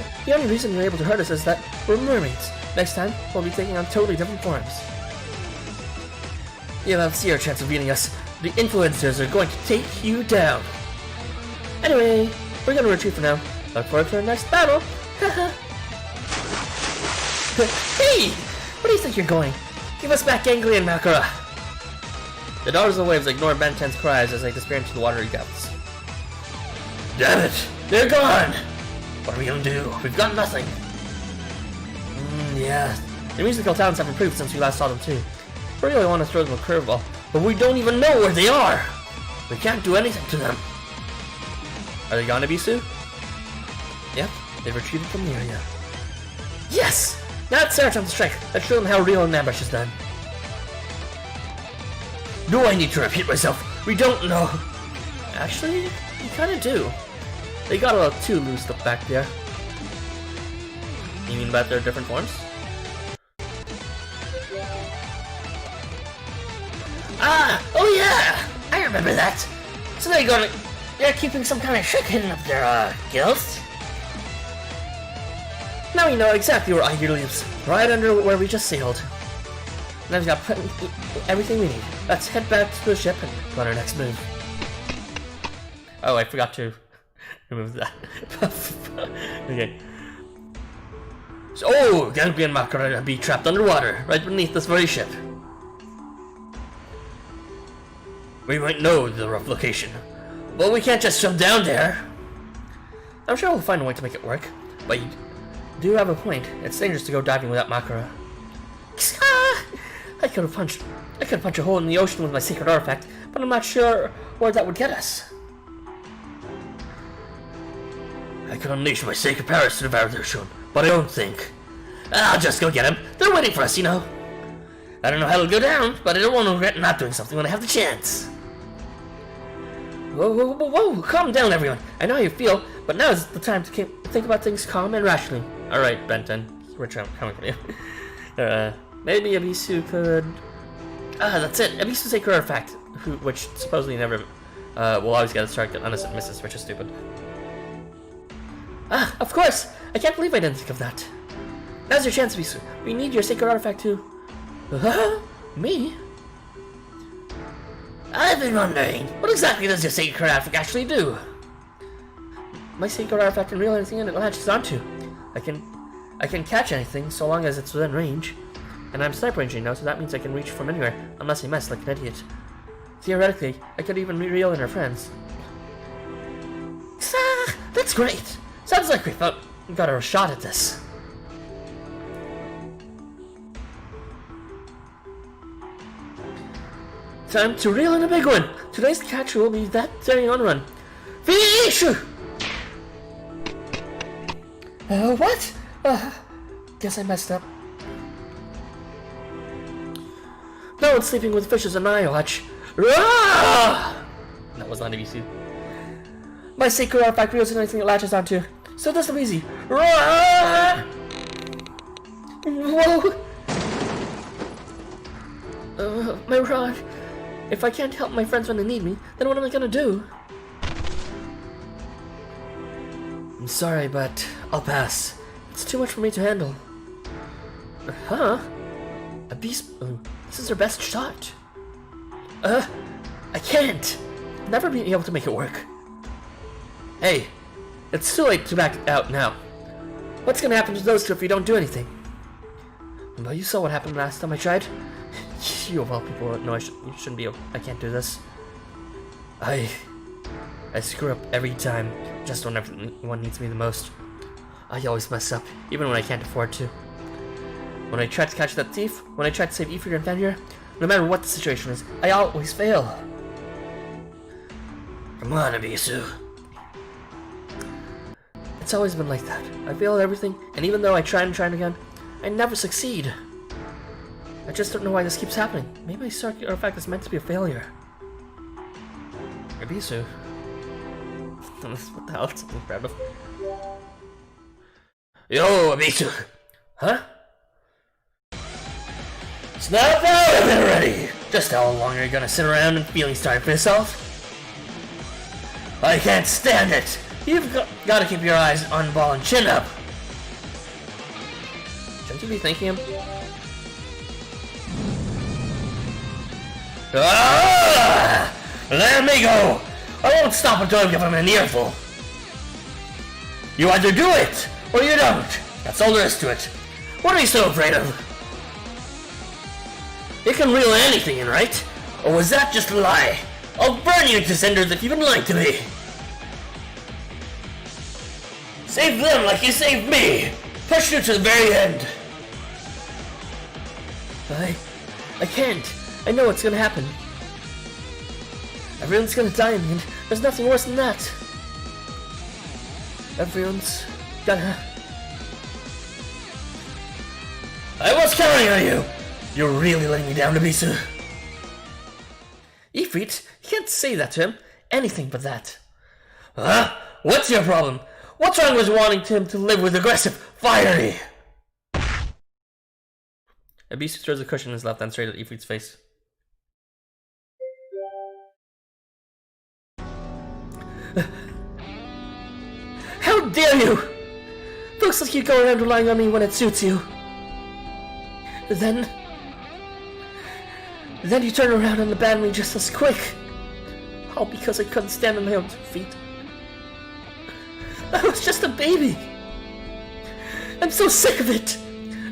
reason you're able to hurt us is that we're mermaids. Next time, we'll be taking on totally different forms. You'll have zero chance of beating us. The influencers are going to take you down. Anyway, we're gonna retreat for now. Look forward to our next battle. Hey! Where do you think you're going? Give us back Gangly and Makara. The daughters of the waves ignore Ben 10's cries as they disappear into the watery depths. Damn it! They're gone! What are we gonna do? We've got nothing. Yeah. The musical talents have improved since we last saw them too. We really want to throw them a curveball, but we don't even know where they are! We can't do anything to them. Are they gonna be Sue? Yep, they've retreated from the area. Yes! Now it's our time to strike. Let's show them how real an ambush is done. Do I need to repeat myself? We don't know. Actually, you kinda do. They got a little too loose up back there. You mean about their different forms? Ah! Oh yeah! I remember that. So they're keeping some kind of trick hidden up their, gills? Now we know exactly where Iger lives. Right under where we just sailed. Now we've got everything we need. Let's head back to the ship and plan our next move. Oh, I forgot to remove that. Okay. So, oh, Genki and Mako are be trapped underwater, right beneath this very ship. We might know the rough location, but we can't just jump down there. I'm sure we'll find a way to make it work, but you do have a point. It's dangerous to go diving without Makara. I could punch a hole in the ocean with my secret artifact, but I'm not sure where that would get us. I could unleash my sacred powers to devour the ocean, but I don't think. I'll just go get them. They're waiting for us, you know. I don't know how it'll go down, but I don't want to regret not doing something when I have the chance. Whoa, calm down, everyone. I know how you feel, but now is the time to think about things calm and rationally. Alright, Benton. We're coming for you. Maybe Abisu could... that's it. Abisu's sacred artifact, which supposedly never will always get a start unless it misses, which is stupid. Of course! I can't believe I didn't think of that. Now's your chance, Abisu. We need your sacred artifact to... Me? I've been wondering, what exactly does your sacred artifact actually do? My sacred artifact can reel anything in it latches onto. I can catch anything so long as it's within range. And I'm sniper ranging now, so that means I can reach from anywhere, unless I mess like an idiot. Theoretically, I could even reel in our friends. That's great! Sounds like we got a shot at this. Time to reel in a big one! Today's catch will be that very on run. Fish! What? Guess I messed up. No one's sleeping with fishes on my watch. That was not ABC. My sacred artifact reels in anything it latches onto. So that's so easy. Whoa! My rod. If I can't help my friends when they need me, then what am I gonna do? I'm sorry, but I'll pass. It's too much for me to handle. A beast. This is our best shot. I can't. I'll never be able to make it work. Hey, it's too late to back out now. What's gonna happen to those two if we don't do anything? Well, you saw what happened last time I tried. You of all people know you shouldn't be. I can't do this. I screw up every time, just when everyone needs me the most. I always mess up, even when I can't afford to. When I try to catch that thief, when I try to save Ifrit and Fenrir, no matter what the situation is, I always fail. Come on, Abisu. It's always been like that. I fail at everything, and even though I try and again, I never succeed. I just don't know why this keeps happening. Maybe my sacred artifact is meant to be a failure. Abisu. What the hell? Something random. Yo, Abisu. Huh? Snap out of it already! Just how long are you gonna sit around and feeling sorry for yourself? I can't stand it! You've got to keep your eyes on ball and chin up! Shouldn't you be thanking him? Let me go! I won't stop until I give him an earful! You either do it, or you don't! That's all there is to it. What are you so afraid of? You can reel anything in, right? Or was that just a lie? I'll burn you to cinders if you've been lying to me! Save them like you saved me! Push you to the very end! I can't. I know what's gonna happen. Everyone's gonna die in the end. There's nothing worse than that. Everyone's gonna... I was counting on you! You're really letting me down, Abisu. Ifrit, you can't say that to him. Anything but that. Huh? What's your problem? What's wrong with wanting him to live with aggressive, fiery? Abisu throws a cushion in his left hand straight at Ifrit's face. How dare you! Looks like you go around relying on me when it suits you. Then Then you turned around and abandoned me just as quick. All because I couldn't stand on my own 2 feet. I was just a baby. I'm so sick of it.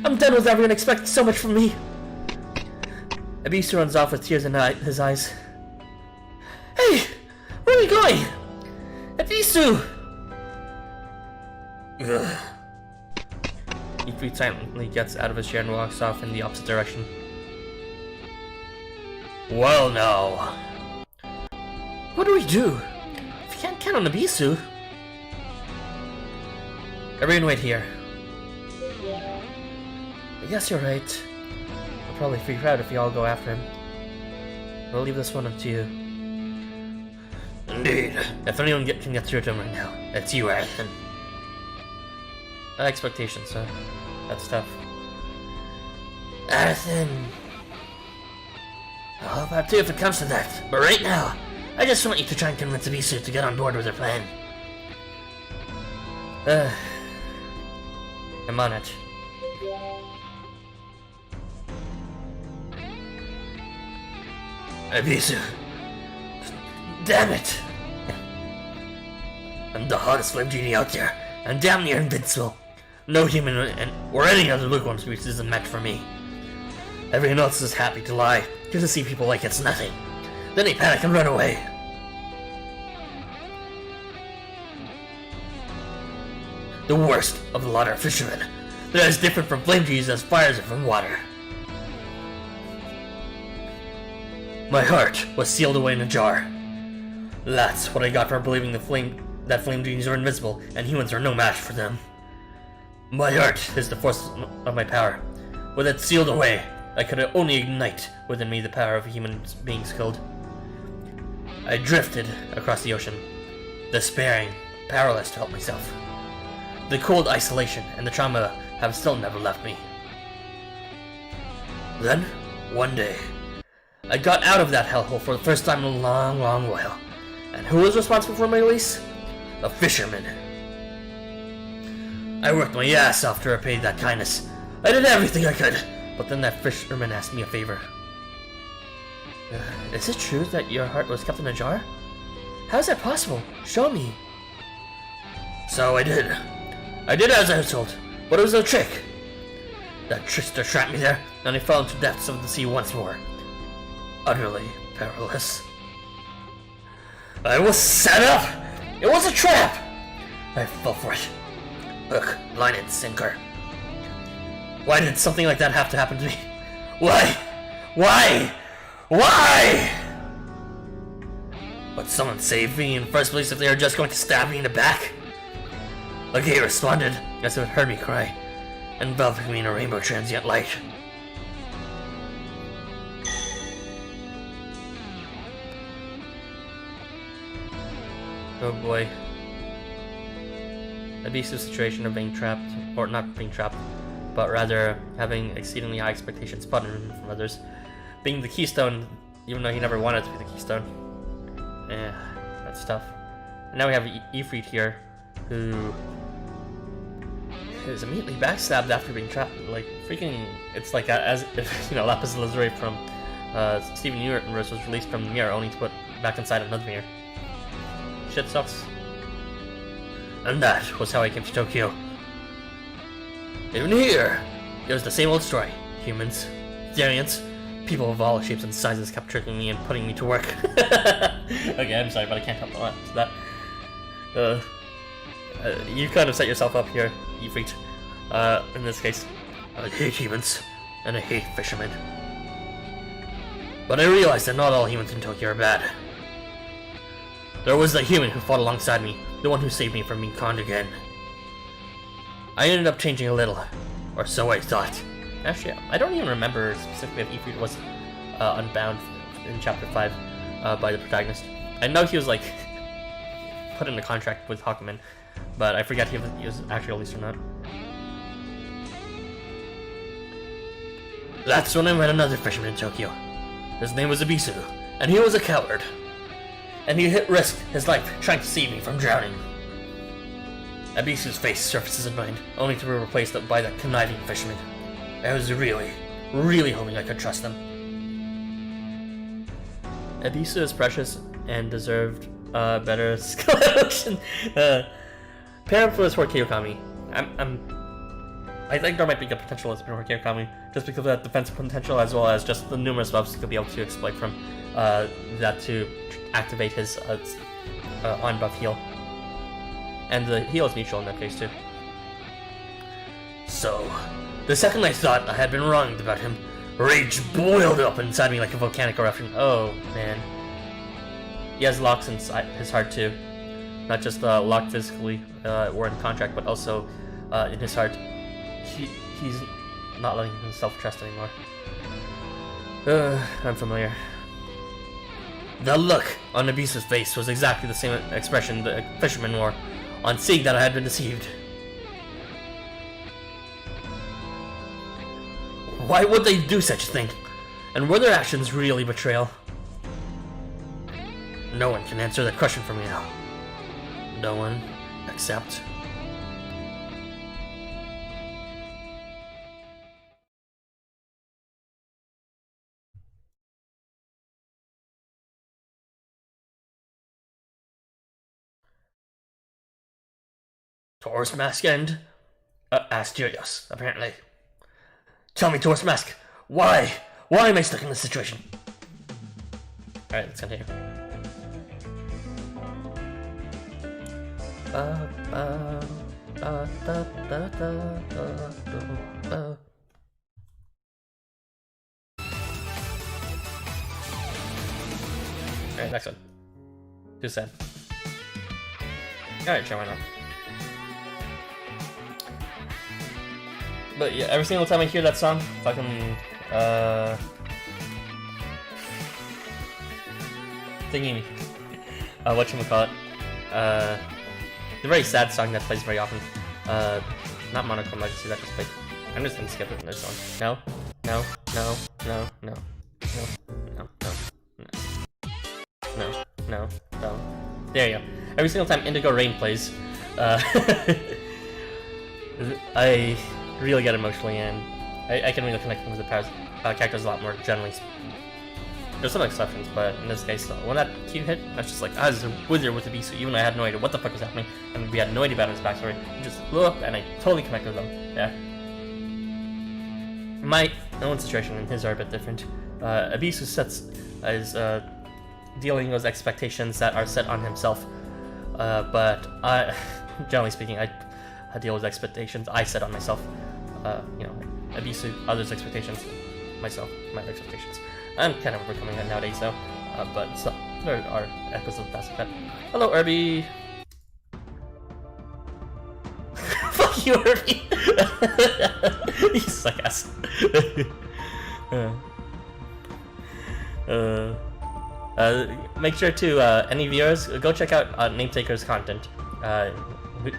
I'm done with everyone expecting so much from me. Abisu runs off with tears in his eyes. Hey! Where are we going? Abisu! Ifrit silently gets out of his chair and walks off in the opposite direction. Well now. What do we do? If we can't count on Abisu. Everyone wait here. I guess you're right. I'll probably freak out if we all go after him. I'll leave this one up to you. Indeed. If anyone can get through to him right now, it's you, Arthur. Expectations, huh? That's tough. Arthur. I'll help out too if it comes to that. But right now, I just want you to try and convince Abisu to get on board with her plan. I'm on it. Abisu. Damn it! I'm the hottest flame genie out there, and damn near invincible. No human or any other lukewarm species is a match for me. Everyone else is happy to lie, just to see people like it's nothing. Then they panic and run away. The worst of the lot are fishermen. They're as different from flame genies as fires are from water. My heart was sealed away in a jar. That's what I got for believing that flame genies are invincible and humans are no match for them. My heart is the force of my power. With it sealed away, I could only ignite within me the power of human beings killed. I drifted across the ocean, despairing, powerless to help myself. The cold isolation and the trauma have still never left me. Then, one day, I got out of that hellhole for the first time in a long, long while. And who was responsible for my release? A fisherman. I worked my ass off to repay that kindness. I did everything I could, but then that fisherman asked me a favor. Is it true that your heart was kept in a jar? How is that possible? Show me. So I did. I did as I was told, but it was a trick. That trickster trapped me there, and I fell into depths of the sea once more. Utterly powerless. I was set up! It was a trap! I fell for it. Hook, line, and sinker. Why did something like that have to happen to me? Why? Why? Why? Would someone save me in the first place if they were just going to stab me in the back? A gate responded as if it heard me cry, enveloping me in a rainbow transient light. Oh boy. Abisu's situation of being trapped, or not being trapped, but rather having exceedingly high expectations put on him from others. Being the keystone, even though he never wanted to be the keystone. Yeah, that's tough. And now we have Ifrit here, who is immediately backstabbed after being trapped. Like, freaking, it's like as if, you know, Lapis Lazuli from Steven Universe was released from the mirror, only to put back inside another mirror. Shit sucks. And that was how I came to Tokyo. Even here, it was the same old story. Humans, variants, people of all shapes and sizes kept tricking me and putting me to work. Okay, I'm sorry, but I can't help that. You kind of set yourself up here, Ifrit. In this case. I hate humans, and I hate fishermen. But I realized that not all humans in Tokyo are bad. There was the human who fought alongside me, the one who saved me from being conned again. I ended up changing a little, or so I thought. Actually, I don't even remember specifically if Ifrit was unbound in Chapter 5 by the protagonist. I know he was, like, put in a contract with Hakumen, but I forget if he was actually released or not. That's when I met another fisherman in Tokyo. His name was Abisu, and he was a coward. And he risked his life trying to save me from drowning. Abisu's face surfaces in mind, only to be replaced by that conniving fisherman. I was really hoping I could trust them. Abisu is precious and deserved better skill evolution. Parent for this for Kyokami. I think there might be good potential as for Kyokami, just because of that defensive potential as well as just the numerous buffs to be able to exploit from that to activate his on buff heal. And the heal is mutual in that case too. So, the second I thought I had been wronged about him, rage boiled up inside me like a volcanic eruption. Oh man. He has locks inside his heart too. Not just locked physically, or in contract, but also in his heart. He's not letting himself trust anymore. I'm familiar. The look on Abisu's face was exactly the same expression the fisherman wore on seeing that I had been deceived. Why would they do such a thing? And were their actions really betrayal? No one can answer that question for me now. No one except... Taurus Mask and... Asterios, apparently. Tell me, Taurus Mask, why? Why am I stuck in this situation? Alright, let's continue. Alright, next one. Too sad. Alright, sure, why not? But yeah, every single time I hear that song, fucking, thingy, whatchamacallit, the very sad song that plays very often, not Monochrome Legacy, that just played. I'm just gonna skip it in this one. No, no, no, no, no, no, no, no, no, no, no. There you go. Every single time Indigo Rain plays, I really get emotionally, and I can really connect with the characters a lot more generally. There's some exceptions, but in this case, when that cue hit, I was just like, I was a wizard with Abisu, even though I had no idea what the fuck was happening, and we had no idea about his backstory. He just blew up, and I totally connected with him. Yeah. My own situation and his are a bit different. Abisu is dealing with expectations that are set on himself, but generally speaking, I deal with expectations I set on myself. You know, Abisu, others' expectations, myself, my expectations. I'm kind of overcoming that nowadays, though. But so, there are echoes of the past. Hello, Irby. Fuck you, Irby. You suck ass. Make sure to any viewers go check out Nametaker's content.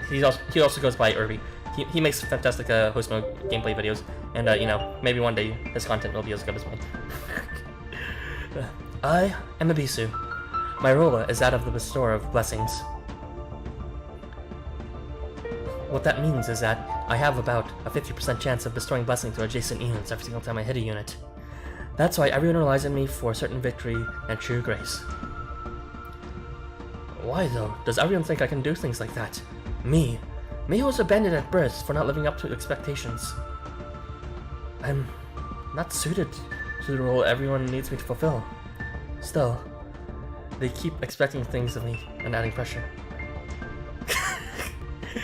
He also goes by Irby. He makes fantastic Housamo gameplay videos, and you know, maybe one day his content will be as good as mine. I am Abisu. My role is that of the bestower of blessings. What that means is that I have about a 50% chance of bestowing blessings to adjacent units every single time I hit a unit. That's why everyone relies on me for certain victory and true grace. Why though does everyone think I can do things like that? Me who was abandoned at birth for not living up to expectations. I'm not suited to the role everyone needs me to fulfill. Still, they keep expecting things of me and adding pressure.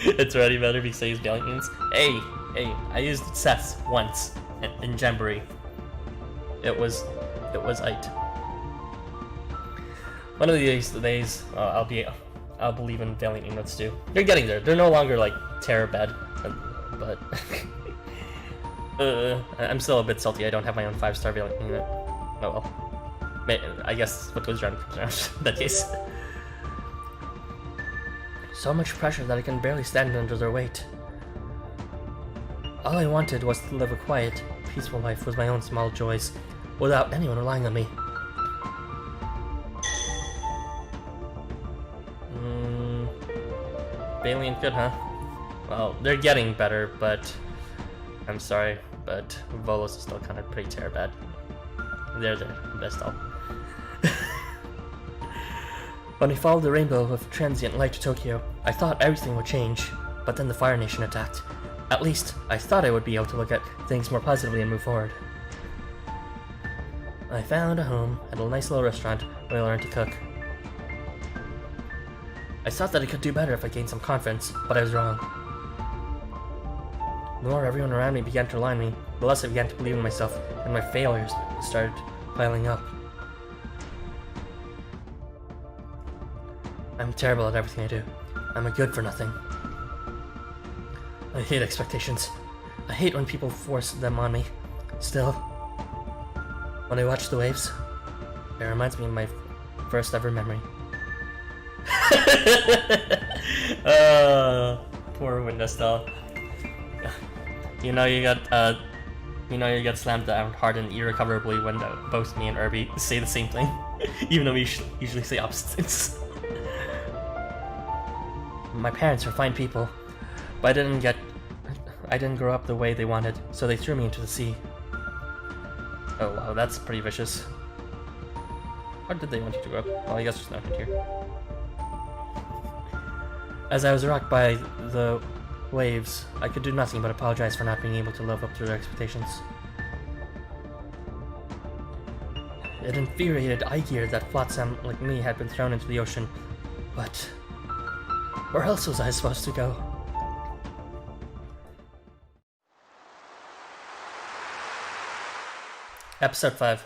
It's already better because I used Gallant Units. Hey, I used Seth's once in Jamboree. It was it. One of these days, I'll believe in Valiant Units too. They're getting there. They're no longer like terror bad, but I'm still a bit salty. I don't have my own 5-star Valiant Unit. Oh well. I guess what goes around comes around in that case. So much pressure that I can barely stand under their weight. All I wanted was to live a quiet, peaceful life with my own small joys, without anyone relying on me. Valiant good, huh? Well, they're getting better, but I'm sorry, but Volos is still kind of pretty terror bad. They're their best all. When I followed the rainbow of transient light to Tokyo, I thought everything would change, but then the Fire Nation attacked. At least, I thought I would be able to look at things more positively and move forward. I found a home at a nice little restaurant where I learned to cook. I thought that I could do better if I gained some confidence, but I was wrong. The more everyone around me began to rely on me, the less I began to believe in myself, and my failures started piling up. I'm terrible at everything I do. I'm a good for nothing. I hate expectations. I hate when people force them on me. Still, when I watch the waves, it reminds me of my first ever memory. Poor Windows doll. You know you get slammed down hard and irrecoverably when both me and Irby say the same thing, even though we usually say opposite things. My parents were fine people, but I didn't grow up the way they wanted, so they threw me into the sea. Oh wow, that's pretty vicious. How did they want you to grow up? Well, I guess there's no hint here. As I was rocked by the waves, I could do nothing but apologize for not being able to live up to their expectations. It infuriated Aegir that Flotsam like me had been thrown into the ocean, but where else was I supposed to go? Episode 5.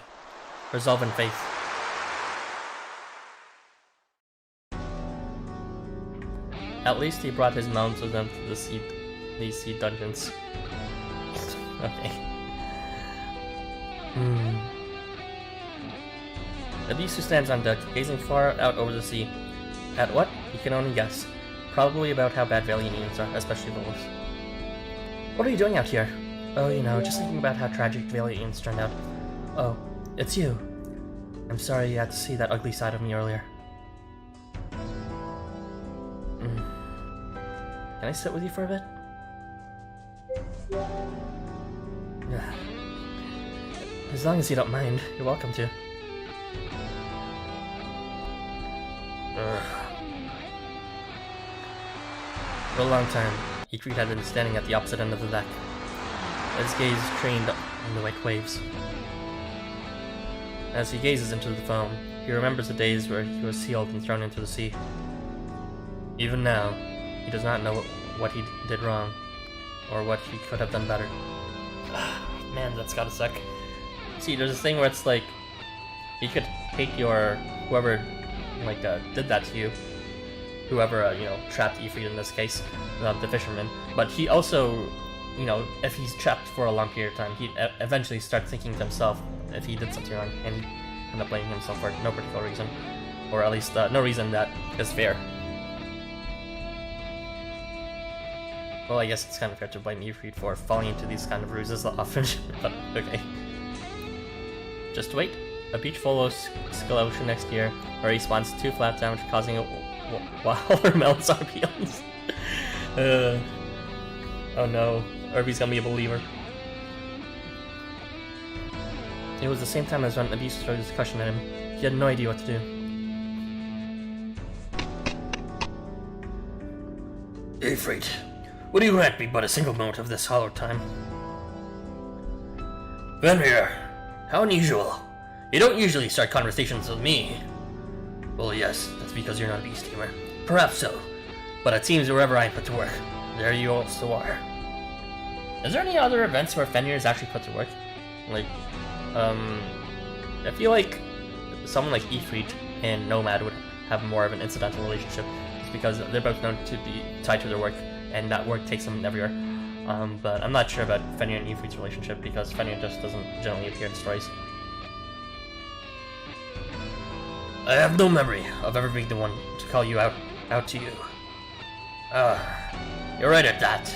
Resolve and Faith. At least he brought his mounds with him to these seed dungeons. Okay. Abisu stands on deck, gazing far out over the sea. At what? He can only guess. Probably about how bad Valynians are, especially the wolves. What are you doing out here? Oh, you know, just thinking about how tragic Valynians turned out. Oh, it's you. I'm sorry you had to see that ugly side of me earlier. Can I sit with you for a bit? Yeah. As long as you don't mind, you're welcome to. For a long time, Ikrit had been standing at the opposite end of the deck, his gaze trained on the white waves. As he gazes into the foam, he remembers the days where he was sealed and thrown into the sea. Even now, he does not know what he did wrong, or what he could have done better. Man, that's gotta suck. See, there's this thing where it's like, you could hate whoever, did that to you. Whoever, trapped Ifrit in this case, the fisherman. But he also, if he's trapped for a long period of time, he'd eventually start thinking to himself if he did something wrong, and end up blaming himself for no particular reason. Or at least, no reason that is fair. Well, I guess it's kind of fair to blame Ifrit for falling into these kind of ruses often, but okay. Just wait. A beach full of Skeleton next year, where he spawns 2 flat damage, causing watermelons RPLs. Oh no, Irby's gonna be a believer. It was the same time as when Abyss threw his question at him. He had no idea what to do. Ifrit, would you grant me but a single moment of this hallowed time? Fenrir, how unusual. You don't usually start conversations with me. Well, yes, that's because you're not a beast tamer. Perhaps so. But it seems wherever I am put to work, there you also are. Is there any other events where Fenrir is actually put to work? I feel like someone like Ifrit and Nomad would have more of an incidental relationship, just because they're both known to be tied to their work, and that work takes them everywhere. But I'm not sure about Fenrir and Ifrit's relationship, because Fenrir just doesn't generally appear in stories. I have no memory of ever being the one to call you out to you. You're right at that.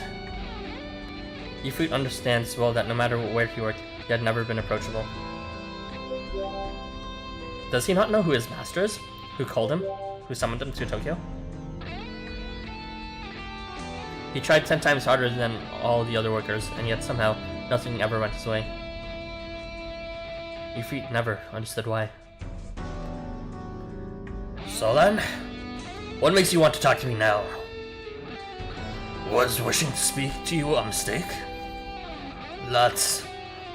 Ifrit understands well that no matter where he worked, he had never been approachable. Does he not know who his master is? Who called him? Who summoned him to Tokyo? He tried 10 times harder than all the other workers, and yet somehow nothing ever went his way. Ifrit never understood why. So then, what makes you want to talk to me now? Was wishing to speak to you a mistake? That's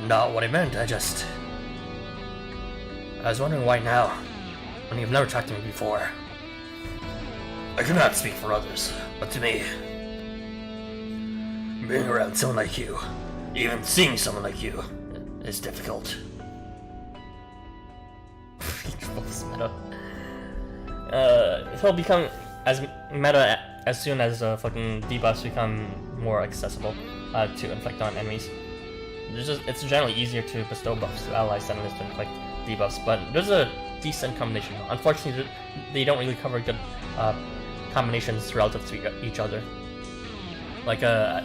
not what I meant, I was wondering why now, when you've never talked to me before. I cannot speak for others, but to me, being around someone like you, even seeing someone like you, is difficult. Meta. He'll become as meta as soon as fucking debuffs become more accessible to inflict on enemies. It's generally easier to bestow buffs to allies than it is to inflict debuffs, but there's a decent combination. Unfortunately, they don't really cover good combinations relative to each other. Like the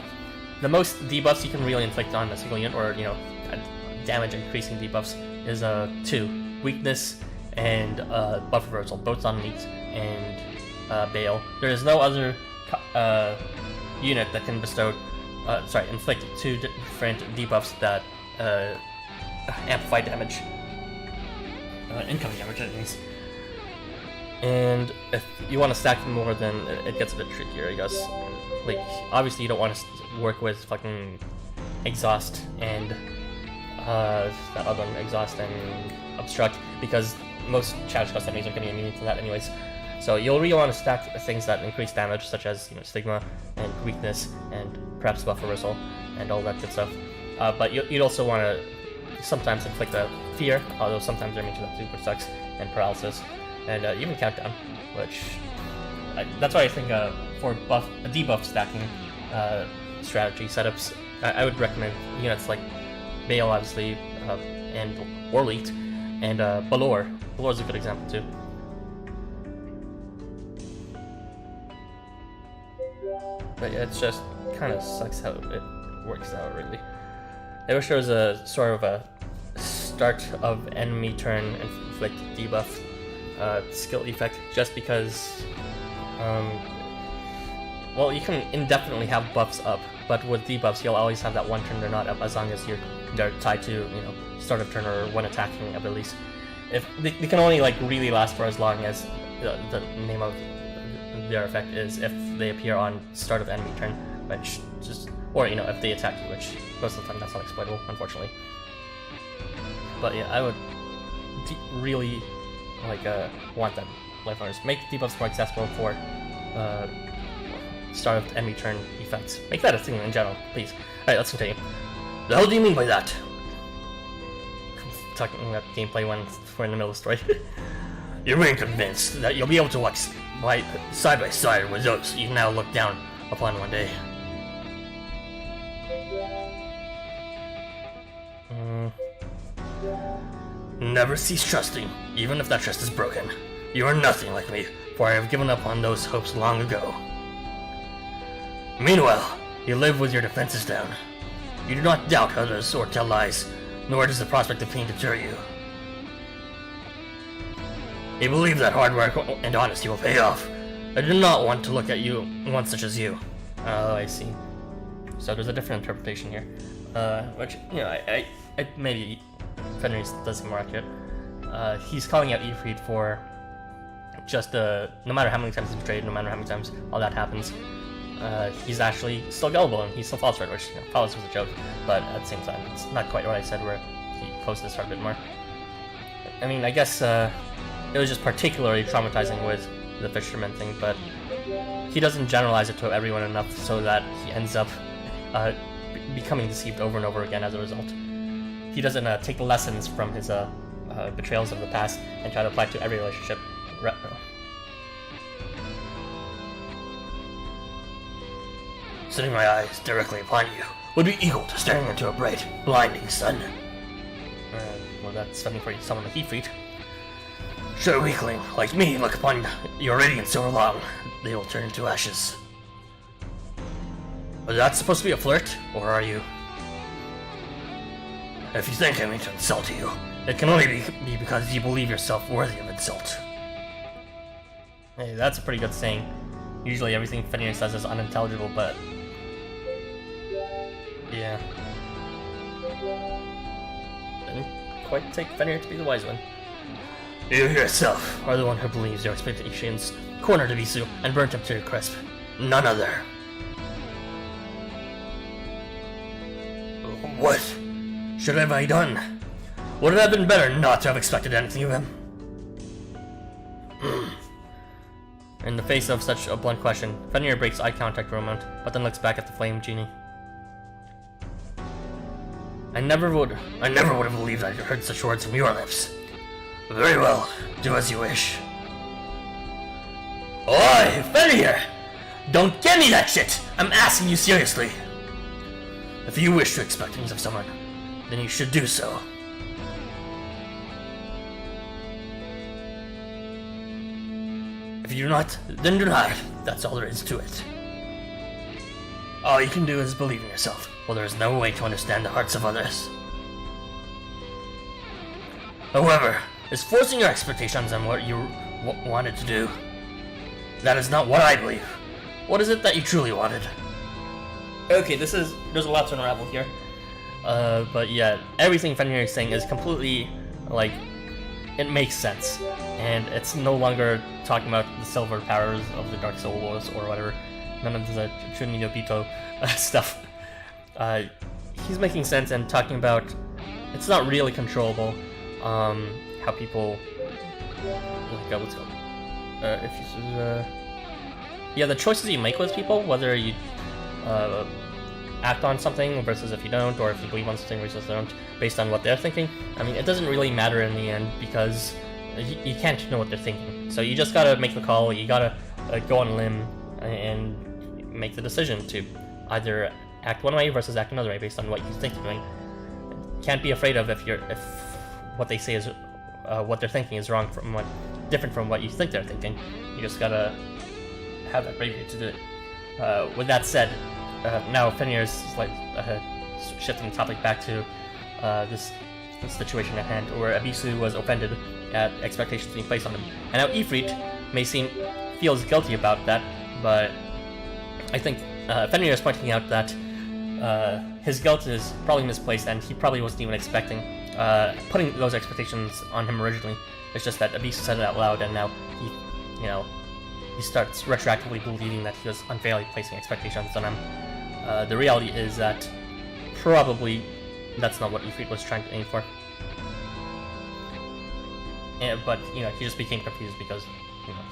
most debuffs you can really inflict on a single unit, or damage increasing debuffs, is 2 weakness and buff reversal, both on Neat and Bale. There is no other unit that can bestow, inflict 2 different debuffs that amplify damage, incoming damage enemies. And if you want to stack them more, then it gets a bit trickier, I guess. Like, obviously you don't want to work with fucking Exhaust and that other one, Exhaust and Obstruct, because most challenge cost enemies are going to be immune to that anyways. So you'll really want to stack things that increase damage, such as Stigma and Weakness and perhaps Buff Reversal and all that good stuff. But you'd also want to sometimes inflict a Fear, although sometimes they're immune to that too, which sucks, and Paralysis, and even Countdown, which that's why I think for debuff stacking strategy setups, I would recommend units like Bale, obviously, and Orleat, and Balor. Balor's a good example too. But yeah, it's just kind of sucks how it works out, really. I wish there was a sort of a start of enemy turn inflict debuff skill effect, just because well, you can indefinitely have buffs up, but with debuffs you'll always have that one turn they're not up, as long as they're tied to start of turn or when attacking abilities. If they can only really last for as long as the name of their effect is if they appear on start of enemy turn, which or if they attack you, which most of the time that's not exploitable, unfortunately. But yeah, I would really want that LifeWonders. Make debuffs more accessible for start of enemy turn effects. Make that a thing in general, please. Alright, let's continue. The hell do you mean by that? Talking about gameplay when we're in the middle of the story. You remain convinced that you'll be able to walk side by side with those you now look down upon one day. Never cease trusting, even if that trust is broken. You are nothing like me, for I have given up on those hopes long ago. Meanwhile, you live with your defenses down. You do not doubt others or tell lies, nor does the prospect of pain deter you. You believe that hard work and honesty will pay off. I do not want to look at one such as you. Oh, I see. So there's a different interpretation here. Which, I maybe Fenris does seem more accurate. He's calling out Ifrit for just no matter how many times he's betrayed, no matter how many times all that happens, he's actually still gullible and he still falls for it, which follows was a joke, but at the same time, it's not quite what I said where he closed his heart a bit more. I mean, I guess it was just particularly traumatizing with the fisherman thing, but he doesn't generalize it to everyone enough so that he ends up becoming deceived over and over again as a result. He doesn't take the lessons from his betrayals of the past and try to apply it to every relationship. Setting my eyes directly upon you would be equal to staring into a bright, blinding sun. Well, that's something for someone like Ifrit. Should a weakling like me look upon your radiance so long, they will turn into ashes. Was that supposed to be a flirt, or are you? If you think I mean to insult you, it can only be because you believe yourself worthy of insult. Hey, that's a pretty good saying. Usually everything Fenrir says is unintelligible, but yeah. Didn't quite take Fenrir to be the wise one. You yourself are the one who believes your expectations, cornered Abisu, and burnt him to a crisp. none other. What should have I done? Would it have been better not to have expected anything of him? In the face of such a blunt question, Fenrir breaks eye contact for a moment, but then looks back at the flame genie. I never would have believed I heard such words from your lips. Very well, do as you wish. Oi, Fenrir! Don't give me that shit! I'm asking you seriously. If you wish to expect things of someone, then you should do so. If you do not, then do not. That's all there is to it. All you can do is believe in yourself, while there is no way to understand the hearts of others. However, is forcing your expectations on what you wanted to do. That is not what I believe. What is it that you truly wanted? Okay, there's a lot to unravel here. But yeah, everything Fenrir is saying is completely, like, it makes sense. And it's no longer talking about the silver powers of the Dark Soul Wars or whatever. None of the Trinity Obito stuff. He's making sense and talking about it's not really controllable. How people, let's go. Yeah, the choices you make with people, whether you act on something versus if you don't, or if you believe on something versus don't, based on what they're thinking. I mean, it doesn't really matter in the end because you can't know what they're thinking. So you just gotta make the call. You gotta go on a limb and make the decision to either act one way versus act another way based on what you think you're doing. Can't be afraid of if what they say is what they're thinking is wrong from different from what you think they're thinking. You just gotta have that bravery to do it. With that said, now Fenrir's like shifting the topic back to this situation at hand, where Abisu was offended at expectations being placed on him, and now Ifrit feels guilty about that. But I think Fenrir is pointing out that his guilt is probably misplaced, and he probably wasn't even expecting putting those expectations on him originally. It's just that Abisu said it out loud, and now he starts retroactively believing that he was unfairly placing expectations on him. The reality is that probably that's not what Ifrit was trying to aim for. But he just became confused because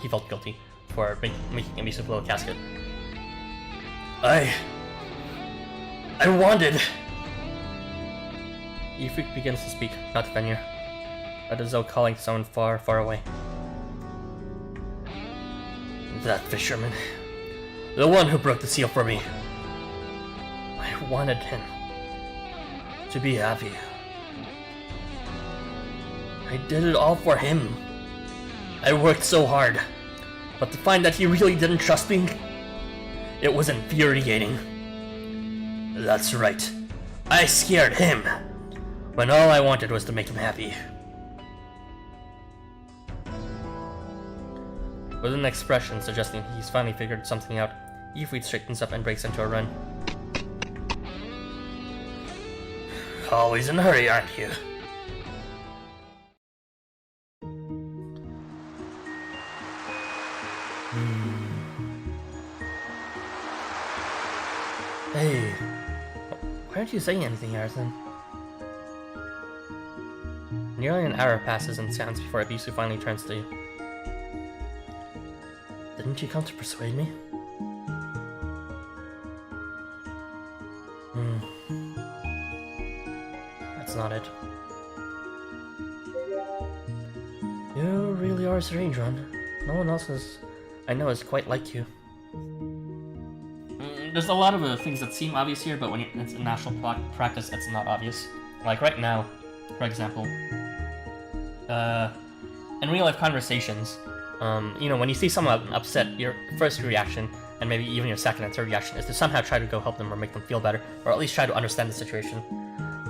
he felt guilty for making Abisu blow a casket. I wanted. Ifrit begins to speak, not to Fenrir, but as though calling to someone far, far away. That fisherman, the one who broke the seal for me. I wanted him to be happy. I did it all for him. I worked so hard, but to find that he really didn't trust me, it was infuriating. That's right. I scared him, when all I wanted was to make him happy. With an expression suggesting he's finally figured something out, Ifrit straightens up and breaks into a run. Always in a hurry, aren't you? Hey, why aren't you saying anything, Arson? Nearly an hour passes in silence before Abisu finally turns to you. Didn't you come to persuade me? That's not it. You really are a strange one. No one else I know is quite like you. There's a lot of things that seem obvious here, but when it's in actual practice, it's not obvious. Like right now, for example, in real-life conversations, when you see someone upset, your first reaction, and maybe even your second and third reaction, is to somehow try to go help them or make them feel better, or at least try to understand the situation.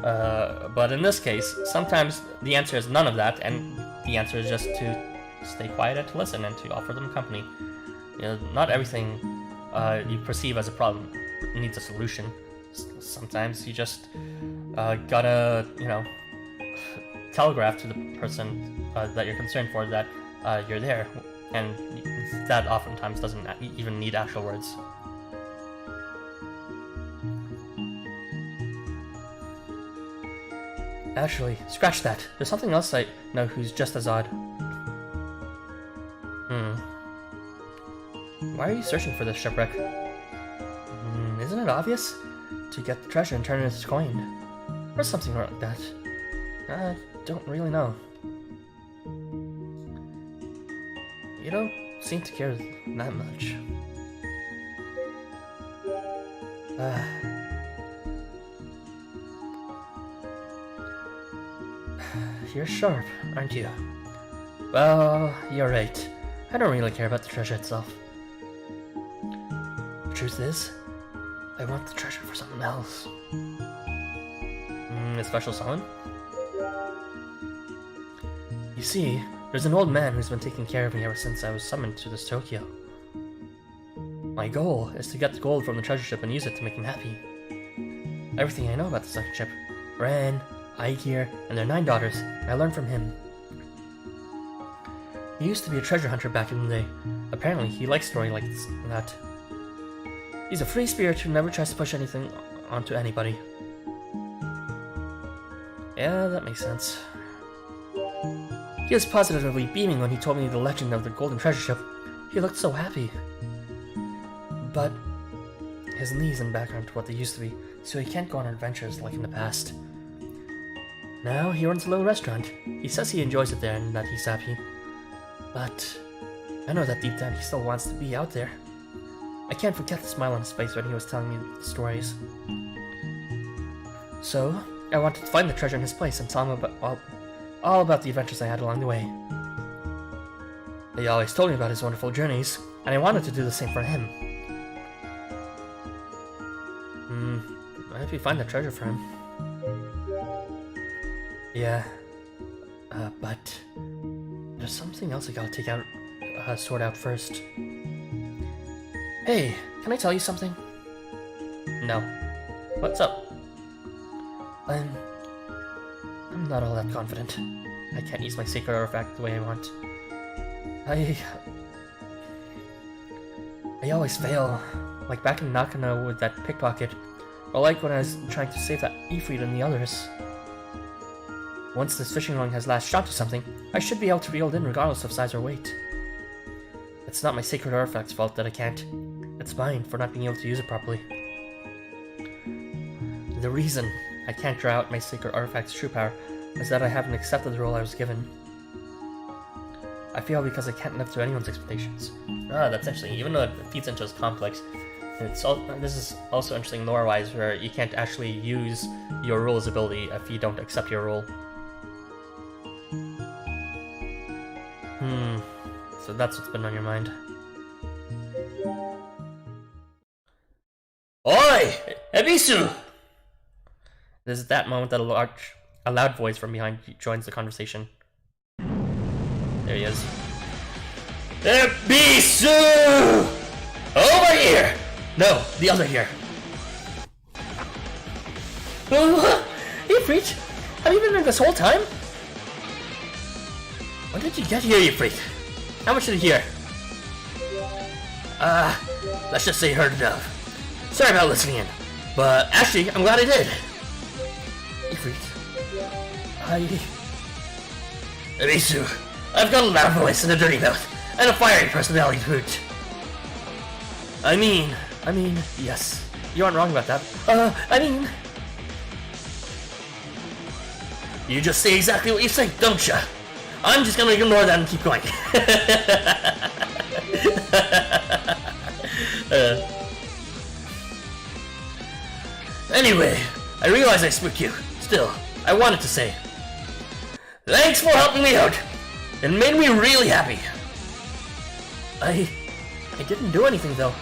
But in this case, sometimes the answer is none of that, and the answer is just to stay quiet and to listen and to offer them company. Not everything you perceive as a problem needs a solution. Sometimes you just gotta, telegraph to the person that you're concerned for, that you're there, and that oftentimes doesn't even need actual words. Actually, scratch that. There's something else I know who's just as odd. Why are you searching for this shipwreck? Isn't it obvious? To get the treasure and turn it into coin. Or something like that. I don't really know. You don't seem to care that much. You're sharp, aren't you? Well, you're right. I don't really care about the treasure itself. The truth is, I want the treasure for something else. A special summon? You see, there's an old man who's been taking care of me ever since I was summoned to this Tokyo. My goal is to get the gold from the treasure ship and use it to make him happy. Everything I know about the second ship, Ran, Aigir, and their 9 daughters, I learned from him. He used to be a treasure hunter back in the day. Apparently, he likes story like that. He's a free spirit who never tries to push anything onto anybody. Yeah, that makes sense. He was positively beaming when he told me the legend of the golden treasure ship. He looked so happy. But his knees and back aren't what they used to be, so he can't go on adventures like in the past. Now he runs a little restaurant. He says he enjoys it there and that he's happy. But I know that deep down he still wants to be out there. I can't forget the smile on his face when he was telling me the stories. So, I wanted to find the treasure in his place and tell him about all about the adventures I had along the way. He always told me about his wonderful journeys, and I wanted to do the same for him. I hope you find the treasure for him. Yeah, but there's something else I gotta take out, sort out first. Hey, can I tell you something? No. What's up? I'm not all that confident. I can't use my sacred artifact the way I want. I always fail. Like back in Nakano with that pickpocket, or like when I was trying to save that Ifrit and the others. Once this fishing line has latched onto something, I should be able to reel it in regardless of size or weight. It's not my sacred artifact's fault that I can't. It's mine for not being able to use it properly. The reason I can't draw out my sacred artifact's true power is that I haven't accepted the role I was given. I feel because I can't live to anyone's expectations. That's interesting. Even though it feeds into this complex, this is also interesting lore-wise, where you can't actually use your role's ability if you don't accept your role. So that's what's been on your mind. Oi! Ebisu! This is that moment that a loud voice from behind joins the conversation. There he is. Ebisu! Over here! No, the other here. Ifrit, have you been there this whole time? When did you get here, you freak? How much did you hear? Let's just say heard enough. Sorry about listening in, but actually, I'm glad I did. Ifrit, Ebisu, I've got a loud voice and a dirty mouth, and a fiery personality to boot. I mean, yes, you aren't wrong about that. You just say exactly what you think, don't ya? I'm just gonna ignore that and keep going. Anyway, I realize I spooked you. Still, I wanted to say, thanks for helping me out. It made me really happy. I didn't do anything though.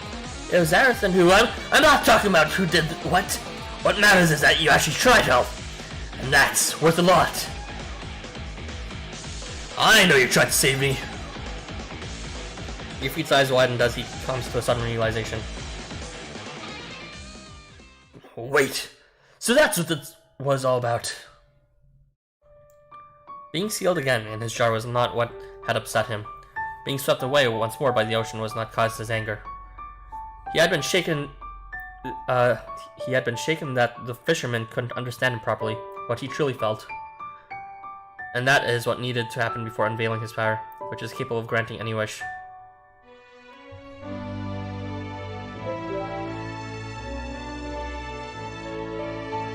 It was Arathan who I'm not talking about who did what. What matters is that you actually tried help. And that's worth a lot. I know you tried to save me. Ifrit's eyes widen as he comes to a sudden realization. Wait, so that's what this was all about. Being sealed again in his jar was not what had upset him. Being swept away once more by the ocean was not caused his anger. He had been shaken that the fisherman couldn't understand him properly, what he truly felt. And that is what needed to happen before unveiling his power, which is capable of granting any wish.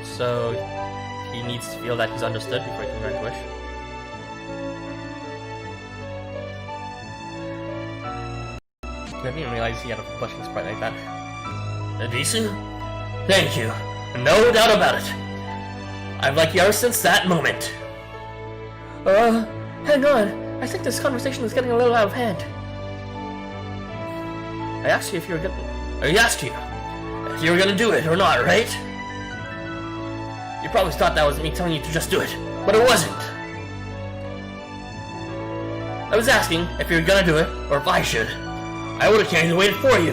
So, he needs to feel that he's understood before he can grant a wish. I didn't even realize he had a blushing sprite like that. Abisu? Thank you. No doubt about it. I've liked you ever since that moment. Hang on. I think this conversation is getting a little out of hand. I asked you if you were gonna... I asked you if you were gonna do it or not, right? You probably thought that was me telling you to just do it, but it wasn't. I was asking if you were gonna do it, or if I should. I would have carried the weight for you.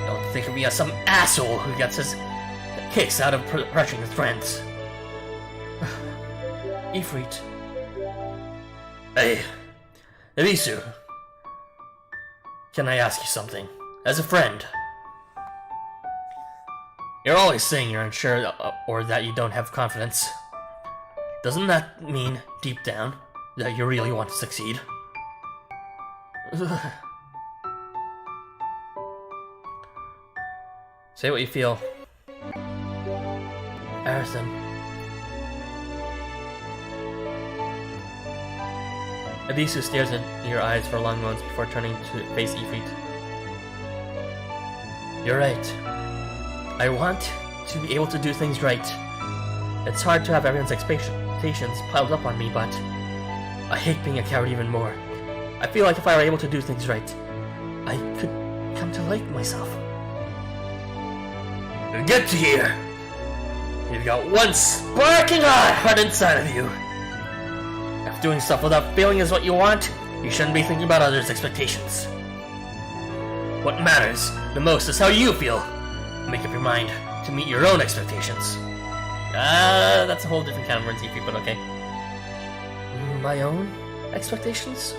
Don't think of me as some asshole who gets his kicks out of pressuring his friends. Ifrit. Hey, Ibisu. Can I ask you something? As a friend. You're always saying you're unsure or that you don't have confidence. Doesn't that mean, deep down, that you really want to succeed? Say what you feel. Arison. Ibisu stares in your eyes for long moments before turning to face Ifrit. You're right. I want to be able to do things right. It's hard to have everyone's expectations piled up on me, but I hate being a coward even more. I feel like if I were able to do things right, I could come to like myself. Get to here! You've got one sparking hot heart inside of you. If doing stuff without feeling is what you want, you shouldn't be thinking about others' expectations. What matters the most is how you feel. Make up your mind to meet your own expectations. That's a whole different kind of words, Ifrit, but okay. My own expectations?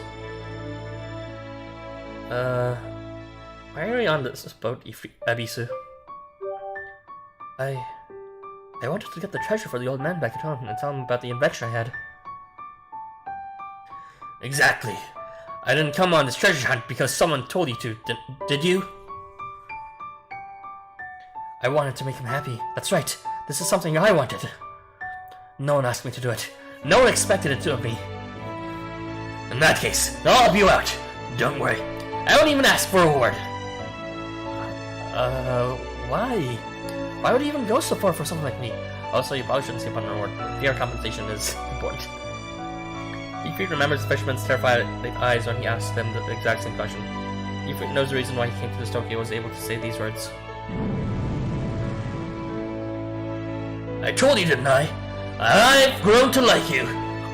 Why are we on this boat, Ibisu? I wanted to get the treasure for the old man back at home and tell him about the adventure I had. Exactly. I didn't come on this treasure hunt because someone told you to, did you? I wanted to make him happy. That's right. This is something I wanted. No one asked me to do it. No one expected it of me. In that case, I'll help you out. Don't worry. I won't even ask for a reward. Why? Why would he even go so far for something like me? Also, you probably shouldn't skip on reward. Fair compensation is important. Ifrit remembers the fisherman's terrified eyes when he asked them the exact same question. Ifrit knows the reason why he came to this Tokyo was able to say these words. I told you, didn't I? I've grown to like you.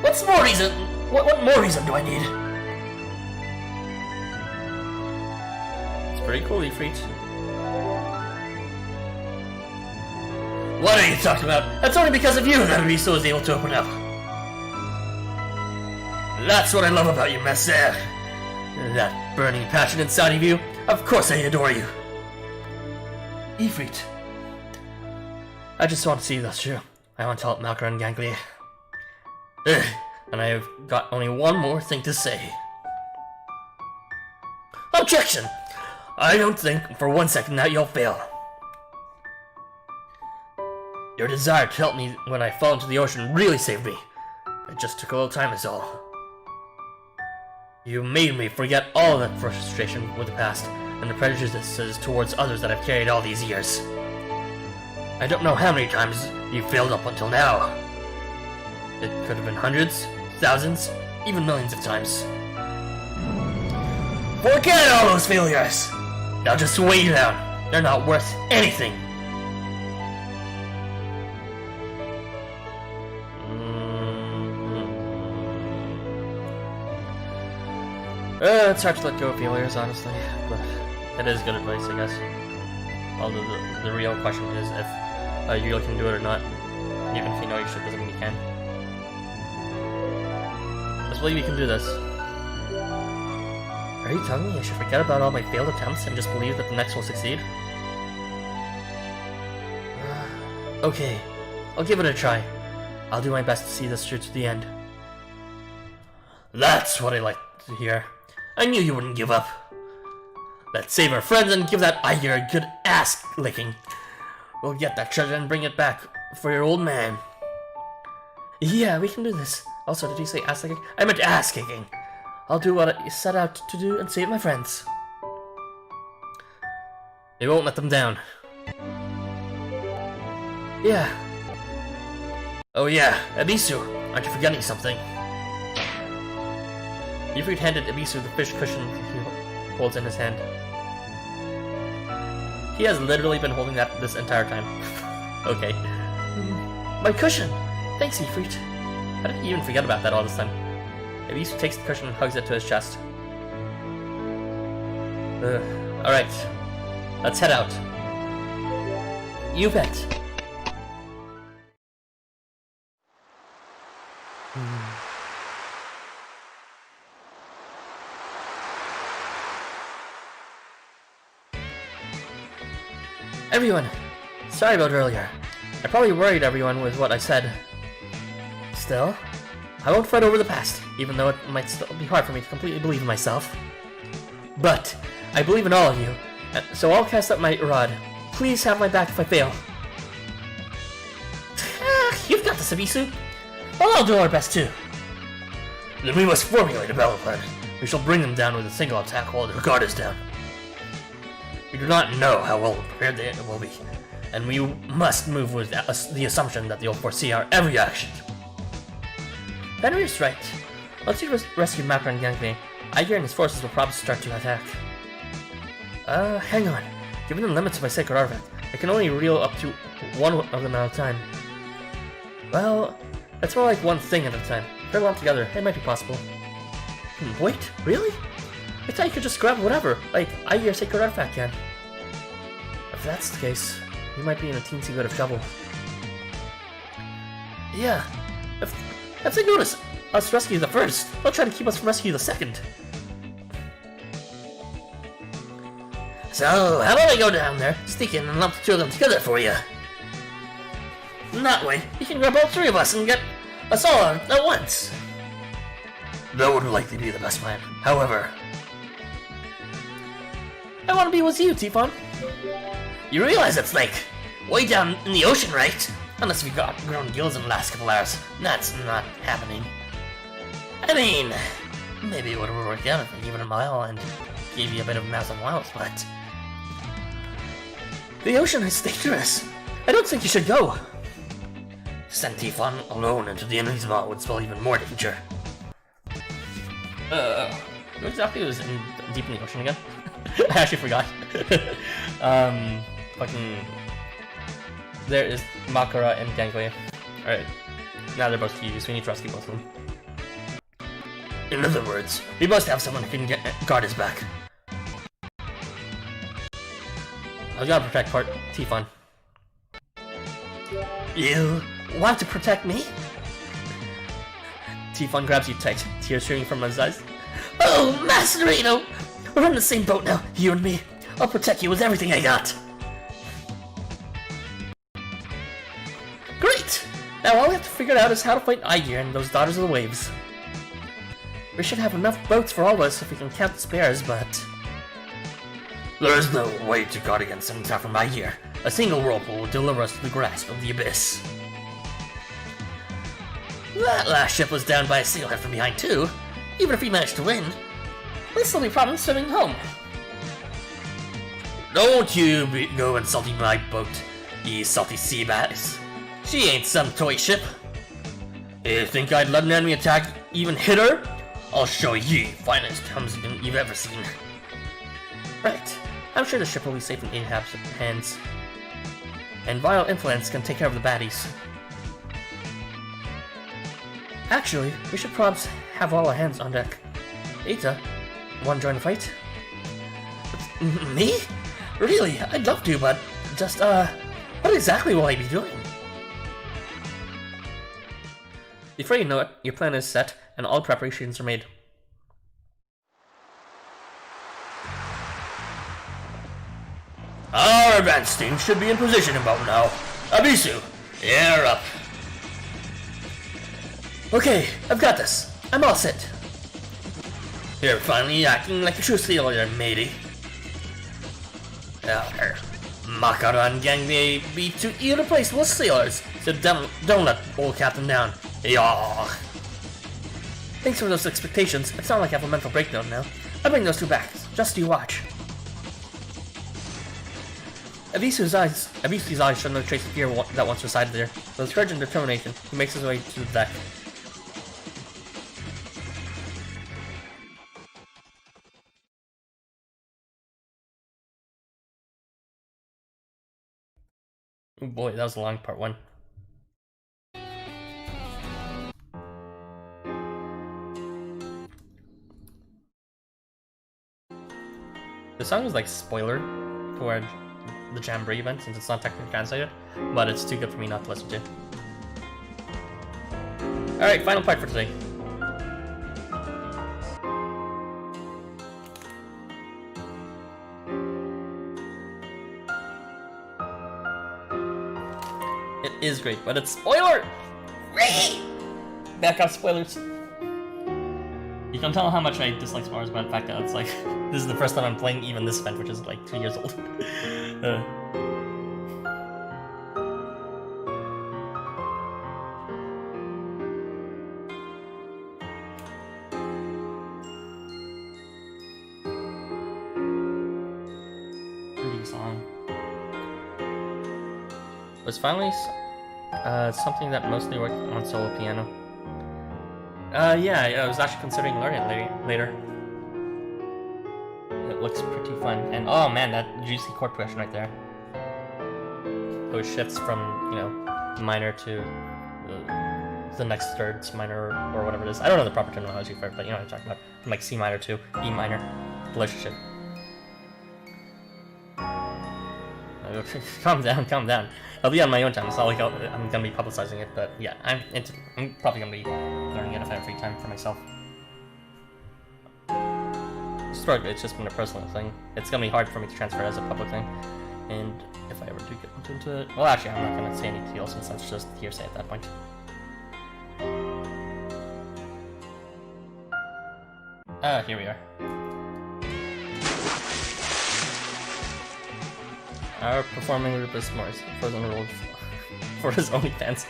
What's more reason? What more reason do I need? It's pretty cool, Ifrit. What are you talking about? That's only because of you that Riso was able to open up. That's what I love about you, Messer. That burning passion inside of you. Of course I adore you. Ifrit. I just want to see that's true. I want to help Malker and Ganglia. And I have got only one more thing to say. Objection! I don't think for 1 second that you'll fail. Your desire to help me when I fell into the ocean really saved me. It just took a little time is all. You made me forget all that frustration with the past and the prejudices towards others that I've carried all these years. I don't know how many times you failed up until now. It could have been hundreds, thousands, even millions of times. Forget all those failures! Now just weigh down. They're not worth anything. It's hard to let go of failures, honestly, but it is good advice, I guess. Although the real question is if you really can do it or not. Even if you know you should, doesn't mean you can. Let's believe we can do this. Are you telling me I should forget about all my failed attempts and just believe that the next will succeed? Okay, I'll give it a try. I'll do my best to see this through to the end. That's what I like to hear. I knew you wouldn't give up. Let's save our friends and give that Iger a good ass licking. We'll get that treasure and bring it back for your old man. Yeah, we can do this. Also, did you say ass licking? I meant ass kicking. I'll do what I set out to do and save my friends. We won't let them down. Yeah. Oh yeah, Abisu, aren't you forgetting something? Ifrit handed Abisu the fish cushion he holds in his hand. He has literally been holding that this entire time. Okay. My cushion! Thanks, Ifrit. How did he even forget about that all this time? Abisu takes the cushion and hugs it to his chest. Alright. Let's head out. You bet. Everyone, sorry about earlier. I probably worried everyone with what I said. Still, I won't fret over the past, even though it might still be hard for me to completely believe in myself. But I believe in all of you, so I'll cast up my rod. Please have my back if I fail. You've got this, Abisu. Well, I'll do our best too. Then we must formulate a battle plan. We shall bring them down with a single attack while their guard is down. We do not know how well prepared they will be, and we must move with the assumption that they'll foresee our every action. Henry's right. Once you rescue Macra and Gangplank, Iger and his forces will probably start to attack. Hang on. Given the limits of my sacred artifact, I can only reel up to one of them at a time. Well, that's more like one thing at a time. Put them all together, it might be possible. Wait, really? I thought you could just grab whatever, like Iger's sacred artifact can. If that's the case, you might be in a teensy bit of trouble. Yeah, if they notice us rescue the first, they'll try to keep us from rescuing the second. So, how about I go down there, sneak in and lump the two of them together for you? And that way, you can grab all three of us and get us all at once. That would likely be the best plan. However, I want to be with you, Tifon. You realize it's like way down in the ocean, right? Unless we got grown gills in the last couple hours. That's not happening. I mean, maybe it would have worked out if I gave it a mile and gave you a bit of massive wows, but the ocean is dangerous. I don't think you should go. Send Tifon alone into the Housamo would spell even more danger. What exactly was deep in the ocean again? I actually forgot. Fucking... There is Makara and Gangway. Alright. Now they're both Kyus, we need to rescue both of them. In other words, we must have someone who can guard his back. I gotta protect Tifon. You want to protect me? Tifon grabs you tight, tears streaming from his eyes. Oh, Masterino! We're on the same boat now, you and me. I'll protect you with everything I got. Great! Now all we have to figure out is how to fight Iger and those Daughters of the Waves. We should have enough boats for all of us if we can count the spares, but... There is no way to guard against an attack from Iger. A single whirlpool will deliver us to the grasp of the abyss. That last ship was down by a single head from behind too. Even if we managed to win, we'll still be problems swimming home. Don't you go insulting my boat, ye salty sea bass. She ain't some toy ship. You think I'd let an enemy attack even hit her? I'll show ye finest helmsman you've ever seen. Right. I'm sure the ship will be safe in Ahab's hands. And Vile Influence can take care of the baddies. Actually, we should probably have all our hands on deck. Eta, wanna join the fight? Me? Really? I'd love to, but just, what exactly will I be doing? Before you know it, your plan is set, and all preparations are made. Our advance team should be in position about now. Abisu, you're up. Okay, I've got this. I'm all set. You're finally acting like a true sailor, matey. Makara and gang may be two irreplaceable sailors, so don't let old Captain down. Yeah. Thanks for those expectations. It's not like I have a mental breakdown now. I'll bring those two back. Just you watch. Avisu's eyes show no trace of fear that once resided there. With courage and determination, he makes his way to the deck. Oh boy, that was a long part 1. The song is like spoiler for the Jamboree event since it's not technically translated, but it's too good for me not to listen to. Alright, final part for today. It is great, but it's spoiler! Back off spoilers. You can tell how much I dislike spoilers by the fact that it's like, this is the first time I'm playing even this event, which is like 2 years old. Pretty song. Was finally something that mostly worked on solo piano. Yeah, I was actually considering learning it later. It looks pretty fun, and oh man, that juicy chord progression right there. Those shifts from, you know, minor to the next third minor or whatever it is. I don't know the proper terminology for it, but you know what I'm talking about. From like C minor to E minor. Delicious shit. Calm down. I'll be on my own time. It's not like I'm gonna be publicizing it, but yeah, I'm probably gonna be learning it if I have free time for myself. Historically, it's just been a personal thing. It's gonna be hard for me to transfer as a public thing, and if I ever do get into it, well, actually, I'm not gonna say anything else since that's just hearsay at that point. Here we are. Our performing group is more frozen enrolled for his OnlyFans.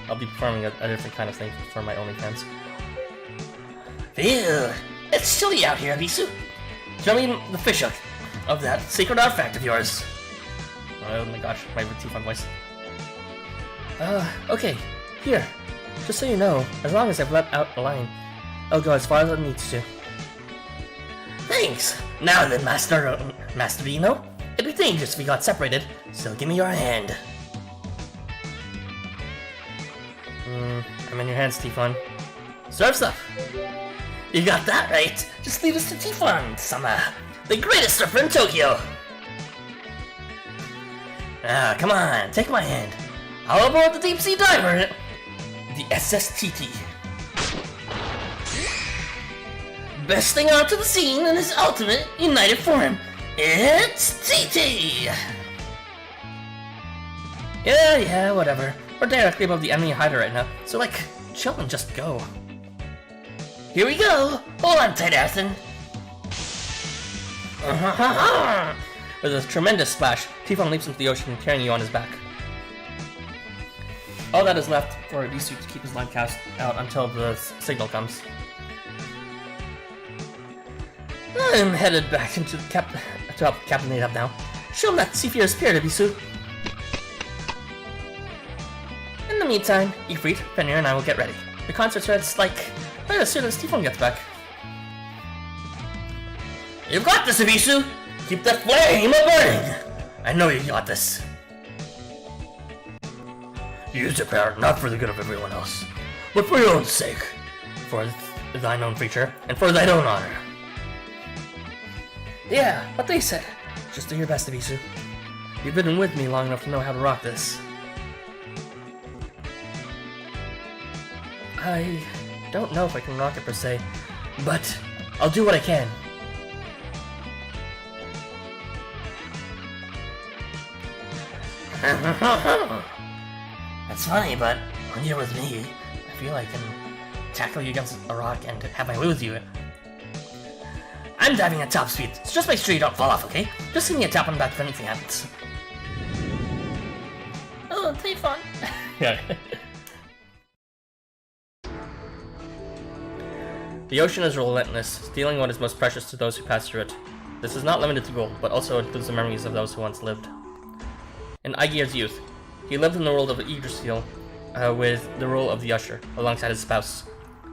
I'll be performing a different kind of thing for my OnlyFans. Phew, it's chilly out here, Abisu. Show me the fish hook of that sacred artifact of yours. Oh my gosh, my T-Fun voice. Okay, here. Just so you know, as long as I've let out the line, I'll go as far as it needs to. Thanks. Now then, Master Dino, it'd be dangerous if we got separated, so give me your hand. I'm in your hands, T-Fun. Surf's up. You got that right. Just leave us to T-Fun, Sama, the greatest surfer in Tokyo. Come on, take my hand. How about the deep sea diver? The SSTT. Bursting onto the scene in his ultimate united form, it's TT! Yeah, whatever. We're directly above the enemy hider right now, so like, chill and just go. Here we go! Hold on tight, Arson. With a tremendous splash, T-Fun leaps into the ocean, carrying you on his back. All that is left for Abisu to keep his line cast out until the signal comes. I'm headed back into the to help Captain Nate up now. Show him that seafarer spirit, Abisu. In the meantime, Ifrit, Fenrir, and I will get ready. The concert starts like right as soon as T-Fun gets back. You've got this, Abisu! Keep that flame burning! I know you got this. Use your power not for the good of everyone else, but for your own sake. For thine own future, and for thine own honor. Yeah, what they said. Just do your best, Abisu. You've been with me long enough to know how to rock this. I don't know if I can rock it per se, but I'll do what I can. That's funny, but when you're with me, I feel I can tackle you against a rock and have my way with you. I'm diving at top speed, so just make sure you don't fall off, okay? Just give me a tap on the back if anything happens. Oh, it'll be fun. Yeah. The ocean is relentless, stealing what is most precious to those who pass through it. This is not limited to gold, but also includes the memories of those who once lived. In Aegir's youth, he lived in the world of Yggdrasil, with the role of the usher, alongside his spouse.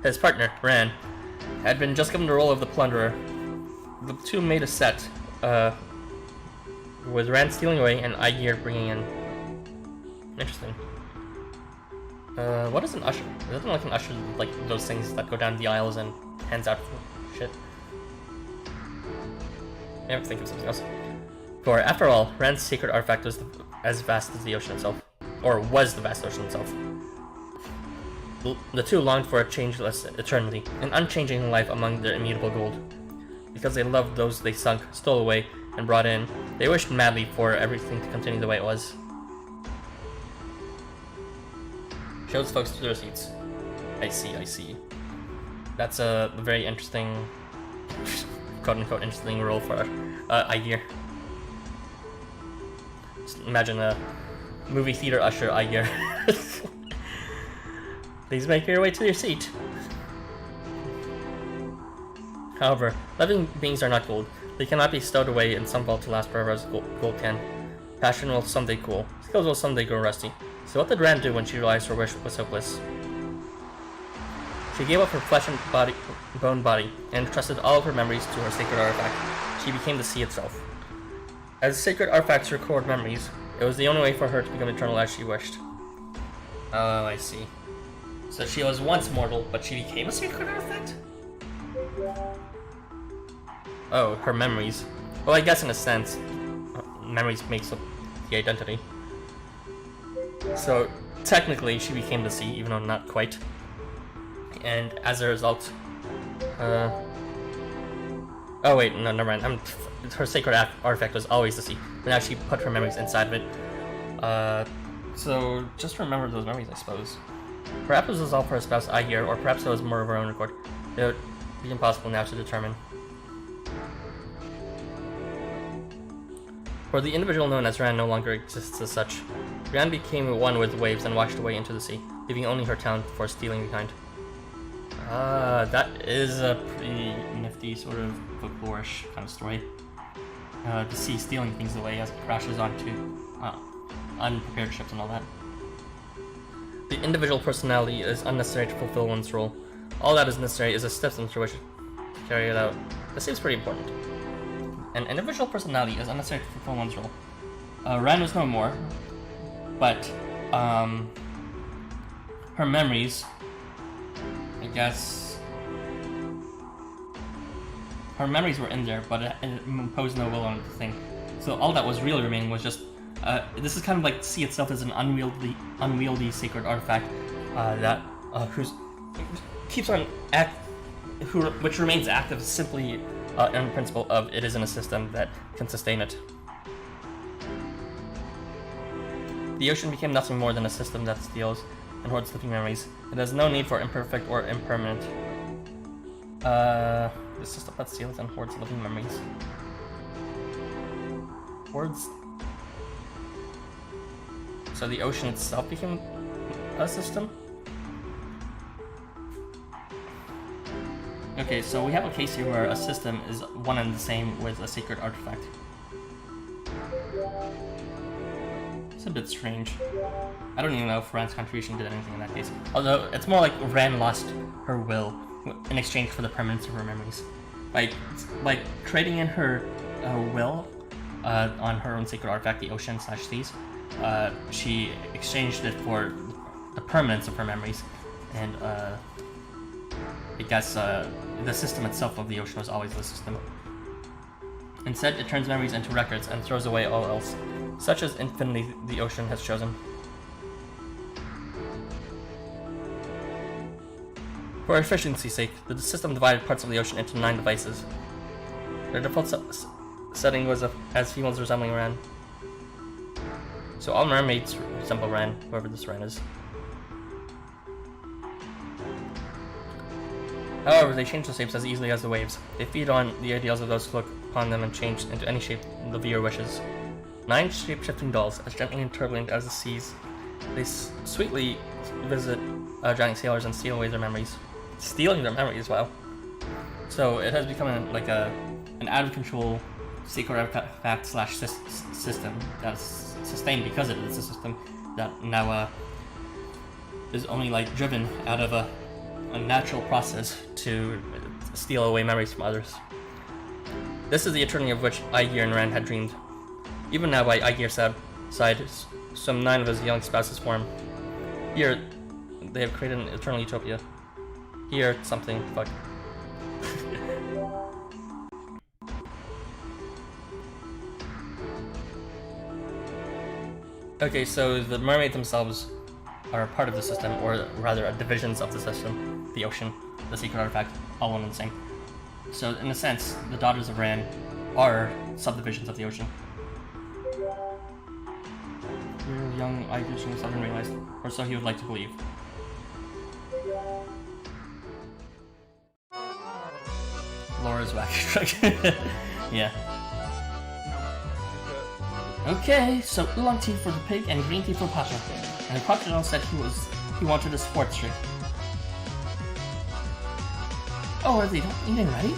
His partner, Ran, had been just given the role of the plunderer. The two made a set, with Ran stealing away and Aegir bringing in. Interesting. What is an usher? Isn't like an usher like those things that go down the aisles and hands out shit? I have to think of something else. For after all, Ran's sacred artifact was as vast as the ocean itself. Or was the vast ocean itself. The two longed for a changeless eternity, an unchanging life among their immutable gold. Because they loved those they sunk, stole away, and brought in, they wished madly for everything to continue the way it was. Shows folks to their seats. I see. That's a very interesting, quote-unquote interesting role for Aegir. Just imagine a movie theater usher Aegir. Please make your way to your seat. However, living beings are not gold. They cannot be stowed away in some vault to last forever as gold can. Passion will someday cool. Skills will someday grow rusty. So what did Ran do when she realized her wish was hopeless? She gave up her flesh and bone body, and entrusted all of her memories to her sacred artifact. She became the sea itself. As sacred artifacts record memories, it was the only way for her to become eternal as she wished. Oh, I see. So she was once mortal, but she became a sacred artifact? Oh, her memories. Well, I guess in a sense, memories makes up the identity. So, technically, she became the sea, even though not quite. And as a result, oh wait, no, never mind. Her sacred artifact was always the sea, but now she put her memories inside of it. So just remember those memories, I suppose. Perhaps it was all for her spouse Aegir, or perhaps it was more of her own accord. It would be impossible now to determine. For the individual known as Ran no longer exists as such. Ran became one with the waves and washed away into the sea, leaving only her talent for stealing behind. That is a pretty nifty sort of folklore-ish kind of story. The sea stealing things away as it crashes onto unprepared ships and all that. The individual personality is unnecessary to fulfill one's role. All that is necessary is a system through which to carry it out. This seems pretty important. An individual personality is unnecessary to fulfill one's role. Ran was no more, but her memories, I guess, her memories were in there, but it imposed no will on the thing. So all that was really remaining was just, this is kind of like the sea itself as an unwieldy sacred artifact that which remains active simply in the principle of it is in a system that can sustain it. The ocean became nothing more than a system that steals and hoards living memories. It has no need for imperfect or impermanent. The system that steals and hoards living memories. Hoards. So the ocean itself became a system? Okay, so we have a case here where a system is one and the same with a sacred artifact. It's a bit strange. I don't even know if Ran's contribution did anything in that case. Although, it's more like Ran lost her will in exchange for the permanence of her memories. Like trading in her will on her own sacred artifact, the ocean/seas, she exchanged it for the permanence of her memories, and I guess the system itself of the ocean was always the system. Instead, it turns memories into records and throws away all else, such as infinity the ocean has chosen. For efficiency's sake, the system divided parts of the ocean into 9 devices. Their default setting was as females resembling Ran. So all mermaids resemble Ran, whoever this Ran is. However, they change their shapes as easily as the waves. They feed on the ideals of those who look upon them and change into any shape the viewer wishes. 9 shape-shifting dolls, as gently and turbulent as the seas. They sweetly visit giant sailors and steal away their memories. Stealing their memories, wow. So it has become an out-of-control secret artifact slash system that's sustained because it is a system that now is only like driven out of a natural process to steal away memories from others. This is the eternity of which Aegir and Ran had dreamed. Even now by Aegir's side, some 9 of his young spouses form. Here, they have created an eternal utopia. Here, something, fuck. Okay, so the mermaids themselves are a part of the system, or rather, divisions of the system. The ocean, the secret artifact, all one and the same. So, in a sense, the daughters of Ran are subdivisions of the ocean. Real young Aegir's young son realized, or so he would like to believe. Laura's whack. Yeah. Okay, so oolong tea for the pig and green tea for Papa. And the crocodile said he wanted a sports drink. Oh, are they eating ready?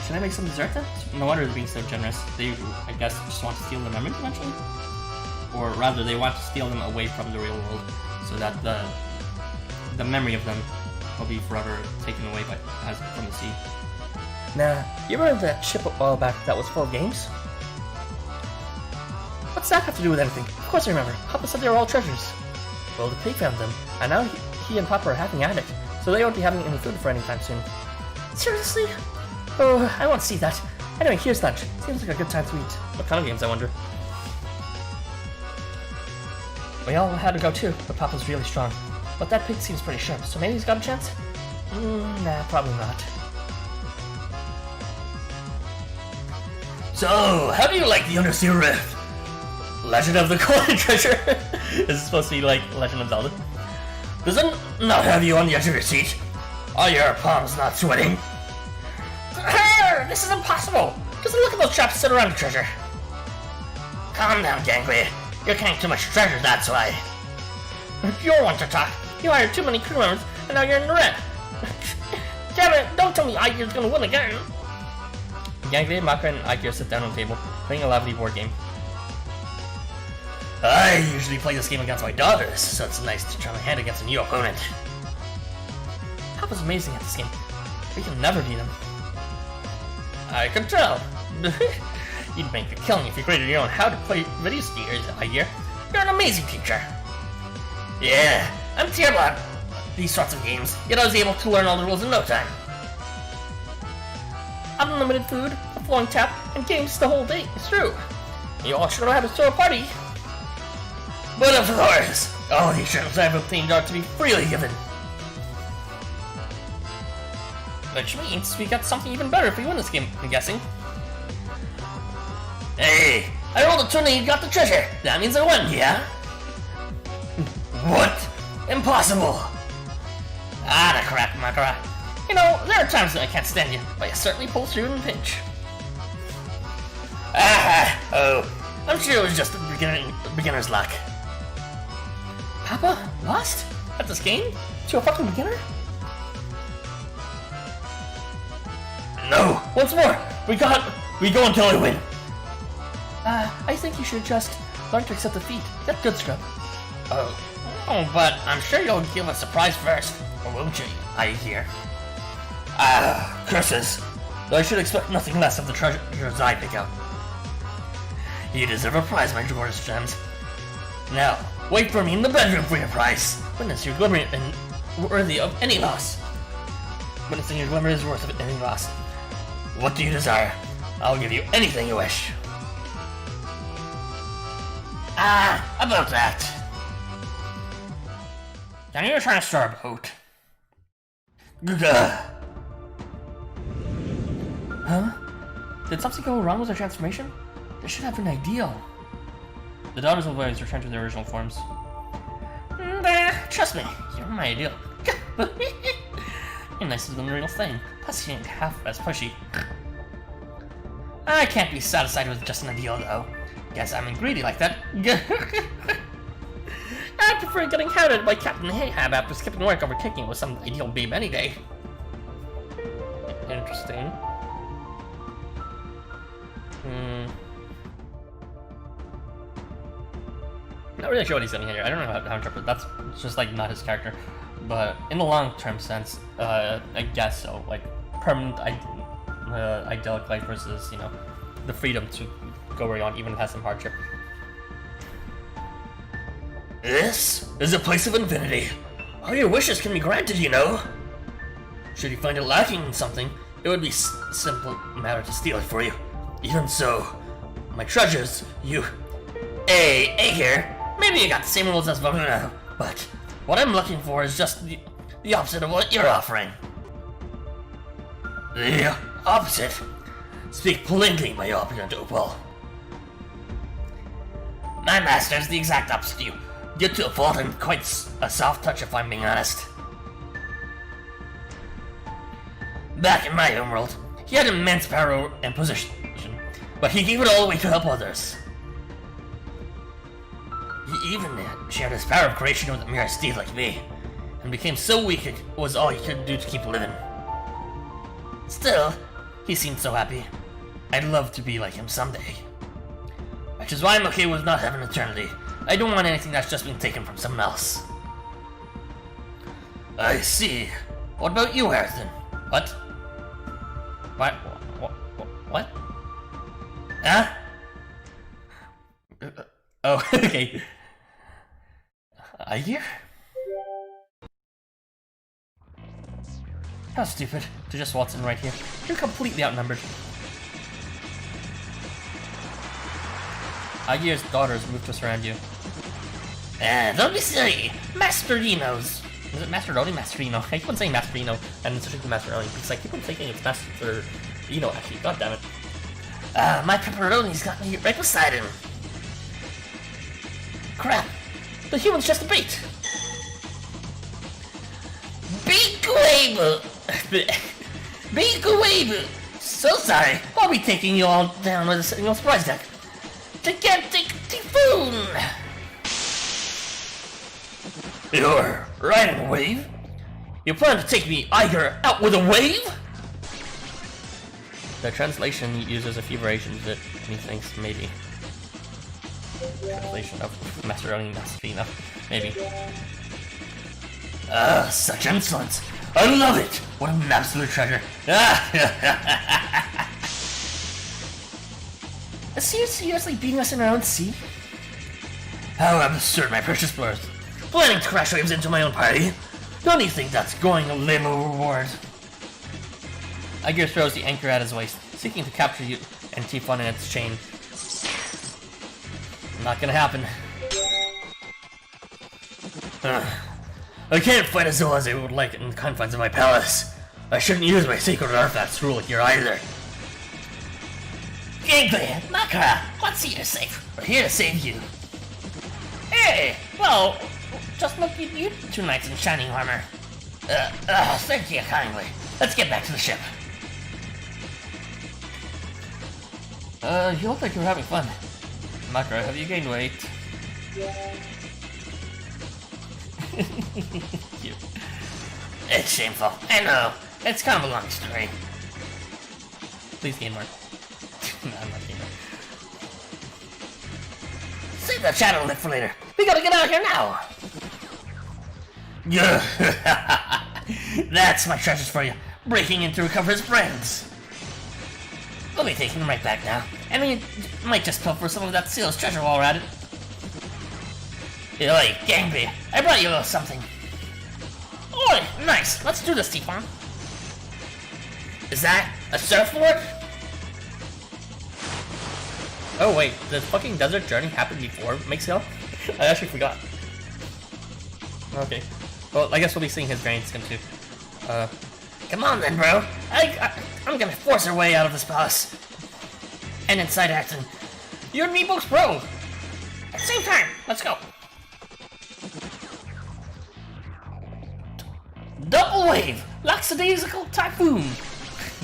Should I make some dessert then? No wonder they're being so generous. They, I guess, just want to steal the memories eventually? Or rather, they want to steal them away from the real world, so that the memory of them will be forever taken away from the sea. Nah, you remember that ship a while back that was full of games? What's that have to do with anything? Of course I remember. Papa said they were all treasures. Well, the pig found them, and now he and Papa are having at it, so they won't be having any food for any time soon. Seriously? Oh, I won't see that. Anyway, here's lunch. Seems like a good time to eat. What kind of games, I wonder? We all had to go too, but Papa's really strong. But that pig seems pretty sharp, so maybe he's got a chance? Nah, probably not. So, how do you like the Undersea Rift? Legend of the Golden Treasure? Is it supposed to be like Legend of Zelda? Does it not have you on the edge of your seat? Are your palms not sweating? This is impossible! Just look at those traps sit around the treasure. Calm down, Gangly. You're carrying too much treasure, that's why. You're one to talk. You hired too many crew members, and now you're in the red. Damn it, don't tell me Aegir's gonna win again. Gangly, Maka, and Aegir sit down on the table, playing a lively board game. I usually play this game against my daughters, so it's nice to try my hand against a new opponent. Papa's amazing at this game. We can never beat him. I can tell. You'd make a killing if you created your own how to play video skiers, Aegir. You're an amazing teacher. Yeah, I'm terrible at these sorts of games, yet I was able to learn all the rules in no time. Unlimited food, a flowing tap, and games the whole day. It's true. You all should know how to throw a party. But of course, all these trips I've obtained are to be freely given. Which means we got something even better if we win this game, I'm guessing. Hey, I rolled a 20 and got the treasure. That means I won, yeah? What? Impossible. Ah, the crap, Makara. You know, there are times that I can't stand you, but you certainly pull through in a pinch. I'm sure it was just beginner's luck. Papa, lost? At this game? To a fucking beginner? No, once more. We go until I win. I think you should just learn to accept defeat. Get good, scrub. Oh, but I'm sure you'll give a surprise first, or won't you, Aegir? Curses. I should expect nothing less of the treasures I pick out. You deserve a prize, my gorgeous gems. Now, wait for me in the bedroom for your prize. Witness your glimmer and worthy of any loss. Witnessing your glimmer is worth of any loss. What do you desire? I'll give you anything you wish. About that. Now you're trying to start a boat. Huh? Did something go wrong with their transformation? This should have been ideal. The daughters of waves returned to their original forms. Trust me, you're my ideal. You're nicer than the real thing. Plus, you ain't half as pushy. I can't be satisfied with just an ideal, though. Guess I'm greedy like that. I prefer getting hounded by Captain Ahab after skipping work over kicking it with some ideal babe any day. Interesting. Not really sure what he's saying here. I don't know how to interpret. That's just like not his character. But in the long-term sense, I guess so. Like permanent idyllic life versus, you know, the freedom to go where you want, even if it has some hardship. This is a place of infinity. All your wishes can be granted, you know. Should you find it lacking in something, it would be simple matter to steal it for you. Even so, my treasures, you... Hey here. Maybe you got the same rules as Varuna, but what I'm looking for is just the opposite of what you're offering. The opposite? Speak plainly, my opulent opal. My master's the exact opposite of you. You're to a fault and quite a soft touch if I'm being honest. Back in my homeworld, he had immense power and position, but he gave it all away to help others. He even shared his power of creation with a mere steed like me, and became so weak it was all he could do to keep living. Still, he seemed so happy. I'd love to be like him someday. Which is why I'm okay with not having eternity. I don't want anything that's just been taken from someone else. I see. What about you, Harrison? What? What? Huh? Oh, okay. Here? How stupid to just waltz in right here. You're completely outnumbered. Aegir's daughters move to surround you. Don't be silly. Masterino's. Is it Masteroni? Masterino. I keep on saying Masterino and switching to Masteroni because I keep on thinking it's Masterino actually. God damn it. My pepperoni's got me right beside him. Crap. The human's just a bait. Big wave. Big wave. So sorry. I'll be taking you all down with a single surprise deck. Gigantic typhoon. You're riding a wave? You plan to take me Aegir out with a wave? The translation uses a few variations that he thinks maybe. Translation of Masteroni Masterino. Maybe. Such insolence. I love it. What an absolute treasure. Is he seriously beating us in our own sea? How absurd, my precious bird. Planning to crash waves into my own party? Don't you think that's going a limo reward? Aegir throws the anchor at his waist, seeking to capture you and Typhon in its chain. Not gonna happen. I can't fight as well as I would like in the confines of my palace. I shouldn't use my sacred artifacts to rule here either. Gangly, Makara, what's here safe? We're here to save you. Hey, well, just look at you two knights in shining armor. Thank you kindly. Let's get back to the ship. You look like you're having fun. Makara, have you gained weight? Cute. It's shameful. I know. It's kind of a long story. Please gain more. No, I'm not gaining more. Save that shadow lip for later. We gotta get out of here now. That's my treasures for you. Breaking in to recover his friends. We'll be taking them right back now. I mean, might just pilfer some of that seal's treasure while we're at it. Oi, Gangby, I brought you a little something. Oi, nice. Let's do this, Typhon. Is that a surfboard? Oh wait, the fucking desert journey happened before Mixhill? I actually forgot. Okay. Well, I guess we'll be seeing his grain skin too. Come on then, bro. I'm gonna force our way out of this palace. And inside Acton. You and me both, bro. At the same time. Let's go. Double wave! Lackadaisical typhoon!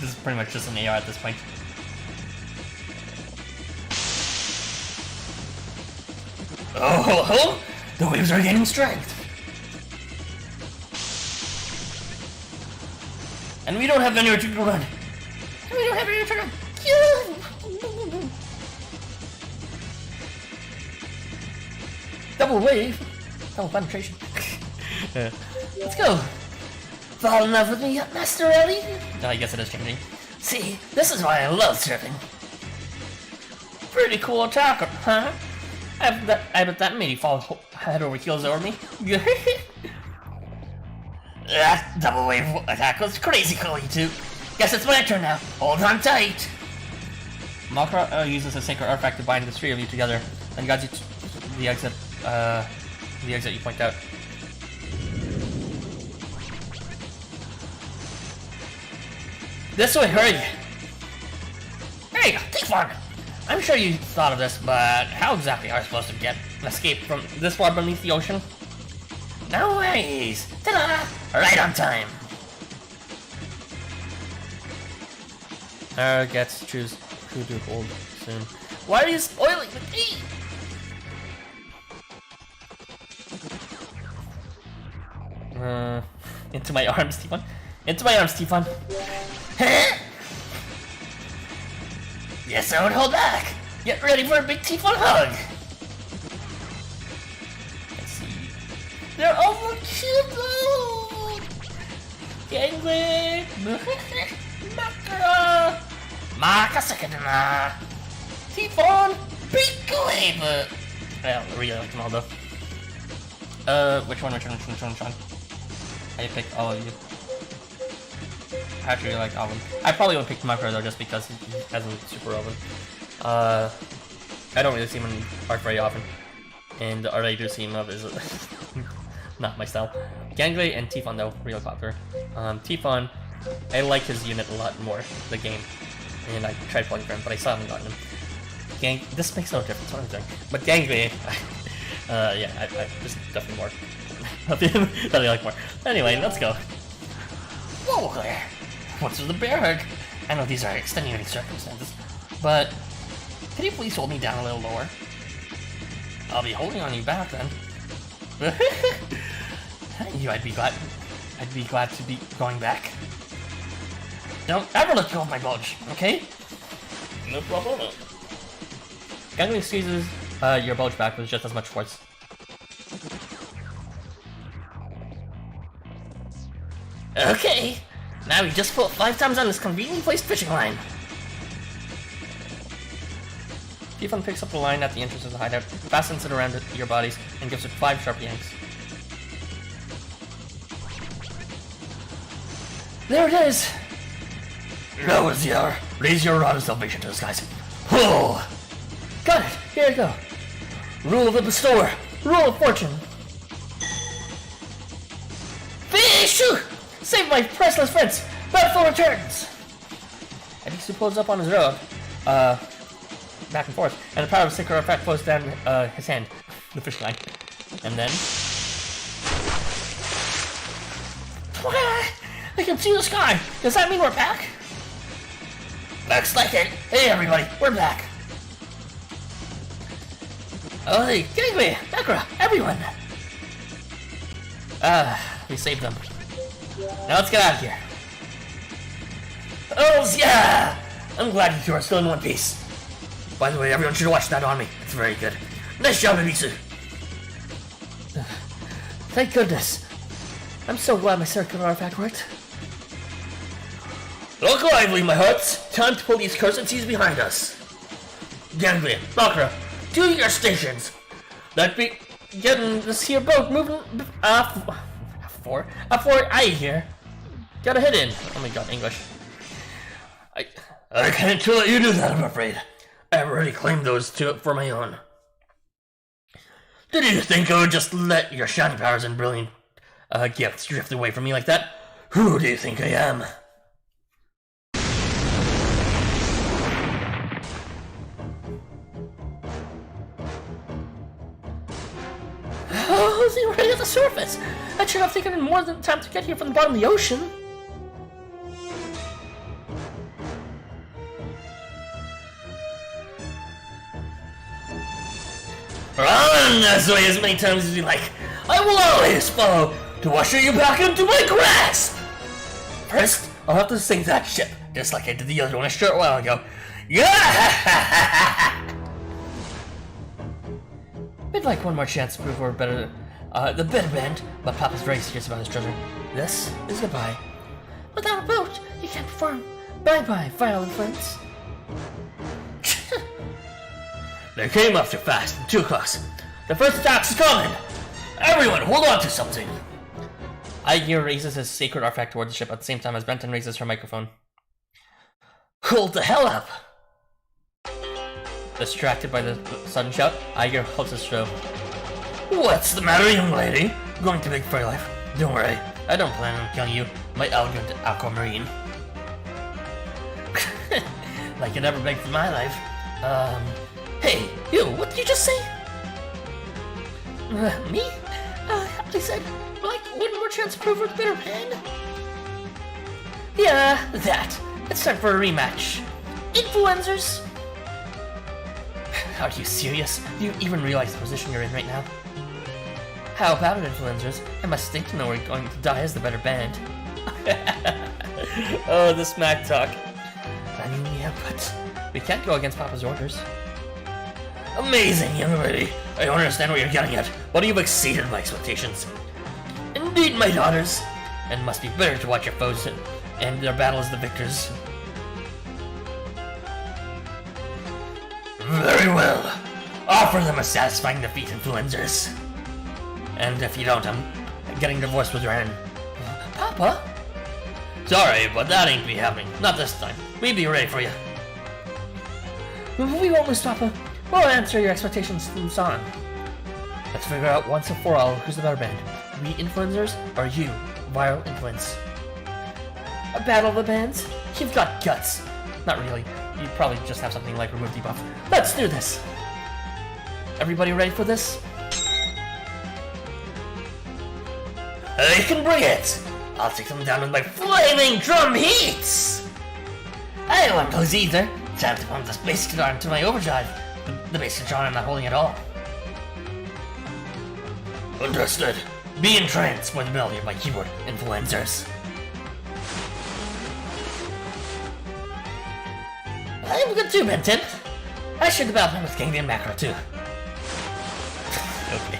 This is pretty much just an AR at this point. Oh, the waves are gaining strength. And we don't have anywhere to run. Double wave. Double penetration. Let's go. Fall in love with me yet, Master Ellie? Oh, I guess it is changing. See, this is why I love surfing. Pretty cool attack, huh? I bet that made you fall head over heels over me. That double wave attack was crazy cool, you two. Guess it's my turn now. Hold on tight. Makra uses a sacred artifact to bind the three of you together and guides you to the exit you point out. This way, hurry! Hey, take one! I'm sure you thought of this, but how exactly are we supposed to escape from this far beneath the ocean? No worries! Ta-da! Right on time! Gets to choose who to hold soon. Why are you spoiling the tea? Into my arms, T1. Into my arms, T1. Huh? Yes, I would hold back. Get ready for a big T1 hug. Let's see. They're over cute. Gangway. Makara. Makasakadana. T1. Big wave. Well, I really like them all though. Which one? I picked all of you. I actually like all of them. I probably would pick Makara though, just because he hasn't super relevant. I don't really see him in art very often, and the art I do see him of is not my style. Gangway and Tifon though, real popular. Tifon, I like his unit a lot more, the game, and I tried playing for him, but I still haven't gotten him. This makes no difference what I'm doing, but Gangway, yeah, I just definitely more. That I like more. Anyway, let's go. Whoa there! What's with the bear hug? I know these are extenuating circumstances, but can you please hold me down a little lower? I'll be holding on you back then. I'd be glad to be going back. Don't ever let go of my bulge, okay? No problem. Gangway squeezes your bulge back with just as much force. Okay, now we just put 5 times on this conveniently placed fishing line. Tifon picks up the line at the entrance of the hideout, fastens it around your bodies, and gives it 5 sharp yanks. There it is! Now is the hour. Raise your rod of salvation to the skies. Oh! Got it! Here I go. Rule of the bestower. Rule of fortune. Fish! Save my priceless friends! Bountiful returns! And he supposed up on his road, back and forth, and the power of Synchro effect flows down his hand, the fish line. And then... I can see the sky! Does that mean we're back? Looks like it. Hey everybody, we're back. Oh hey, Gangway, Makara, everyone! we saved them. Now let's get out of here. Oh yeah! I'm glad you two are still in one piece. By the way, everyone should watch that on me. It's very good. Nice job, Abisu. Thank goodness. I'm so glad my circular artifact worked. Look lively, my hearts. Time to pull these cursed seas behind us. Gangway, Makara, to your stations. That be getting this here boat moving. Four I here. Gotta head in. Oh my god, English. I can't let you do that, I'm afraid. I've already claimed those two for my own. Did you think I would just let your shiny powers and brilliant gifts drift away from me like that? Who do you think I am? Oh, they were right at the surface! That should have taken more than time to get here from the bottom of the ocean. Run as many times as you like. I will always follow to usher you back into my grasp. First, I'll have to sink that ship, just like I did the other one a short while ago. Yeah! We'd like one more chance to prove we're better, the better band, but Papa's very serious about his treasure. This is goodbye. Without a boat, you can't perform. Bye-bye, Violent Friends. They came up too fast and too close. The first attack's coming! Everyone, hold on to something! Aegir raises his sacred artifact toward the ship at the same time as Benton raises her microphone. Hold the hell up! Distracted by the sudden shout, Aegir holds his throat. What's the matter, young lady? Going to beg for your life? Don't worry, I don't plan on killing you, my elegant aquamarine. Like you never begged for my life. Hey, you, what did you just say? Me? I said, like, one more chance to prove we're the better band. Yeah, that. It's time for a rematch. Influencers! Are you serious? Do you even realize the position you're in right now? How about it, influencers? I must think to know we're going to die as the better band. Oh, the smack talk. I mean, yeah, but we can't go against Papa's orders. Amazing, young lady. I don't understand what you're getting at, but you've exceeded my expectations. Indeed, my daughters. And must be better to watch your foes and their battle as the victors. Very well. Offer them a satisfying defeat, influencers. And if you don't, I'm getting divorced with Ren. Papa? Sorry, but that ain't be happening. Not this time. We'll be ready for you. We won't lose, Papa. We'll answer your expectations through song. Let's figure out once and for all who's the better band. We influencers, or you, viral influence? A battle of the bands? You've got guts. Not really. You'd probably just have something like remove debuff. Let's do this! Everybody ready for this? I can bring it! I'll take them down with my flaming drum heats! I don't want those either. Time to pump this bass guitar into my overdrive. The bass guitar I'm not holding at all. Understood. Be entranced by the melody of my keyboard, influencers. I'm good too, Benton. I should the battle with King and Macro too. Okay.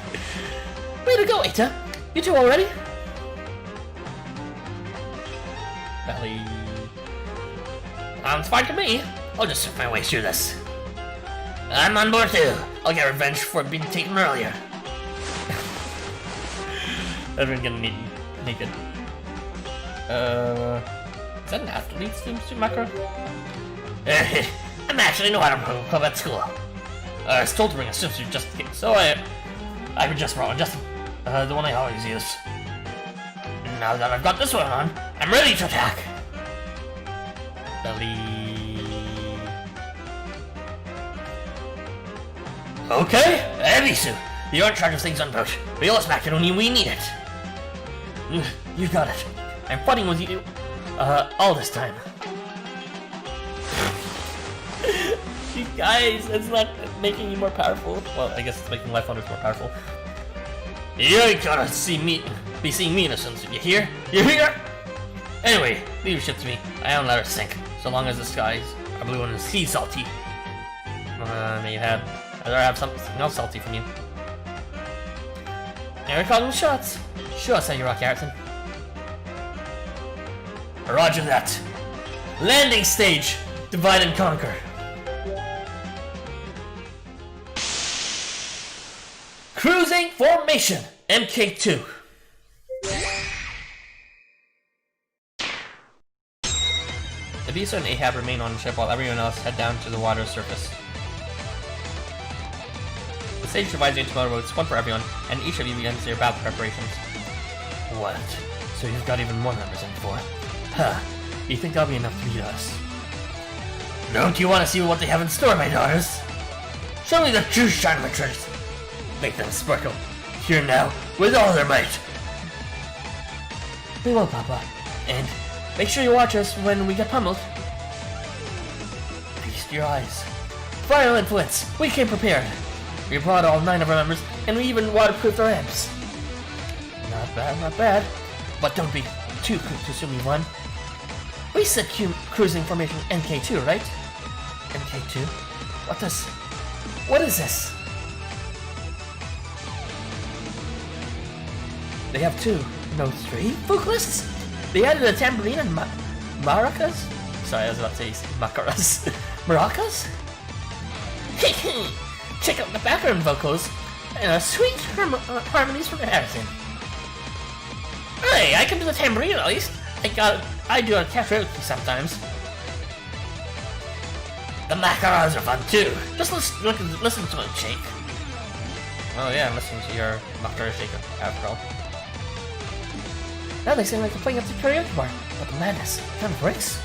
Way to go, Eta. You two all ready? Belly. Sounds fine to me. I'll just surf my way through this. I'm on board too. I'll get revenge for being taken earlier. Everyone getting naked. Is that an athlete swimsuit macro? I'm actually no item club at school. I was told to bring a swimsuit just in case, so I would just brought just the one I always use. Now that I've got this one on, I'm ready to attack. Belly. Okay, Ebisu, you're in charge of things on boat. Reel us back to when we need it. You got it. I'm fighting with you, all this time. You guys, it's not making you more powerful. Well, I guess it's making LifeWonders more powerful. You ain't gonna be seeing me in a swimsuit, you hear? You hear? Anyway, leave your ship to me. I don't let her sink, so long as the skies are blue and the sea salty. I'd rather have something else salty from you. Here calling the shots. Show us how you rock, Harrison. Roger that. Landing stage. Divide and conquer. Cruising formation. MK2. Ibiza and Ahab remain on the ship while everyone else head down to the water surface. The stage divides into motorboats, one for everyone, and each of you begins your battle preparations. What? So you've got even more members than before. Huh. You think that'll be enough to beat us? Don't you want to see what they have in store, my daughters? Show me the true shine of my treasures. Make them sparkle. Here now, with all their might. We will, Papa. And make sure you watch us when we get pummeled. Feast your eyes. Final influence. We came prepared. We brought all 9 of our members, and we even waterproofed our amps. Not bad, not bad. But don't be too quick to assume you won. We said cruising formation NK2, right? NK2? What is this? They have 2, no 3 vocalists? They added a tambourine and maracas? Sorry, I was about to say macaras. Maracas? Check out the background vocals and sweet harmonies from Harrison. Hey, I can do the tambourine at least. I do a karaoke sometimes. The macaras are fun too. Just listen to them shake. Oh yeah, I'm listening to your macaro shaker, after all. Now they seem like they're playing at the karaoke bar. What the madness? Kind of breaks.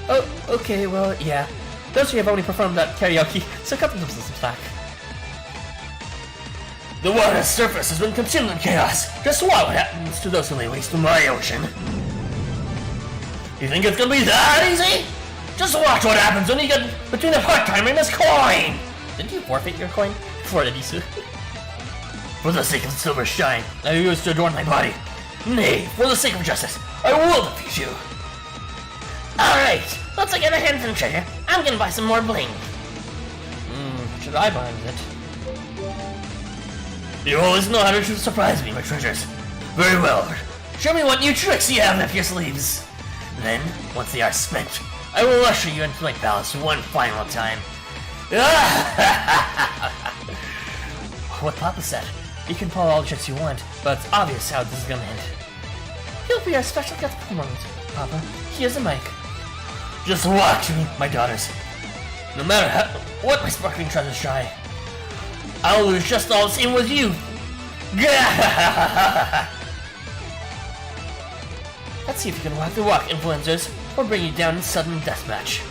Oh, okay, well, yeah. Those who have only performed at karaoke, so cut them some slack. The water's surface has been consumed in chaos. Just watch what happens to those who lay waste to my ocean. You think it's gonna be that easy? Just watch what happens when you get between the part-timer and his coin! Didn't you forfeit your coin for Edisu? For the sake of silver shine, I used to adorn my body. Nay, for the sake of justice, I will defeat you. Alright, let's get our hands on treasure. I'm gonna buy some more bling. Should I buy it? You always know how to surprise me, my treasures. Very well. Show me what new tricks you have up your sleeves. Then, once they are spent, I will usher you into my palace one final time. What Papa said. You can pull all the tricks you want, but it's obvious how this is gonna end. He'll be our special guest for the moment, Papa. Here's the mic. Just watch me, my daughters. No matter what my sparkling treasures try, I'll lose just all the same with you. Let's see if you can walk the walk, influencers, or bring you down in sudden deathmatch.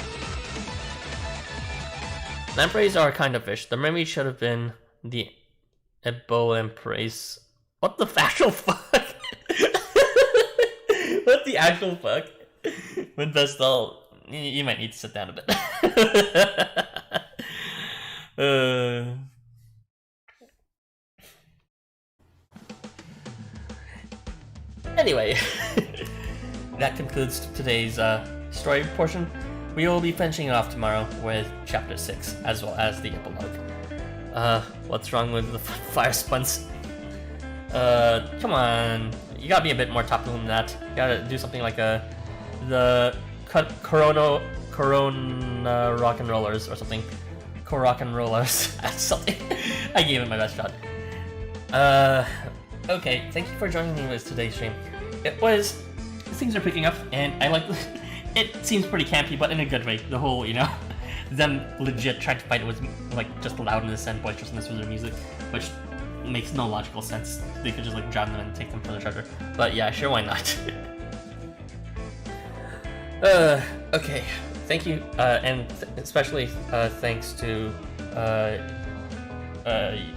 Lampreys are kind of fish. The mermaid should have been the Lampreys. What the actual fuck? What the actual fuck? With Vestal, you might need to sit down a bit. Anyway, that concludes today's story portion. We will be finishing it off tomorrow with chapter 6, as well as the epilogue. What's wrong with the fire spuns? Come on, you gotta be a bit more topical than that. You gotta do something like the Corona Rock and Rollers or something. Rock and Rollers. Something. I gave it my best shot. Okay, thank you for joining me with today's stream. Things are picking up, and I like. It seems pretty campy, but in a good way. The whole, them legit trying to fight it with like just loudness and boisterousness with their music, which makes no logical sense. They could just drown them and take them for the treasure. But yeah, sure, why not? Okay. Thank you, and especially thanks to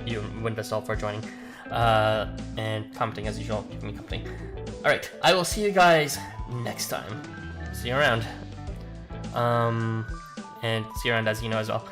you, Winvestal, for joining and commenting as usual, keeping me company. Alright, I will see you guys next time. See you around. And see you around as you know as well.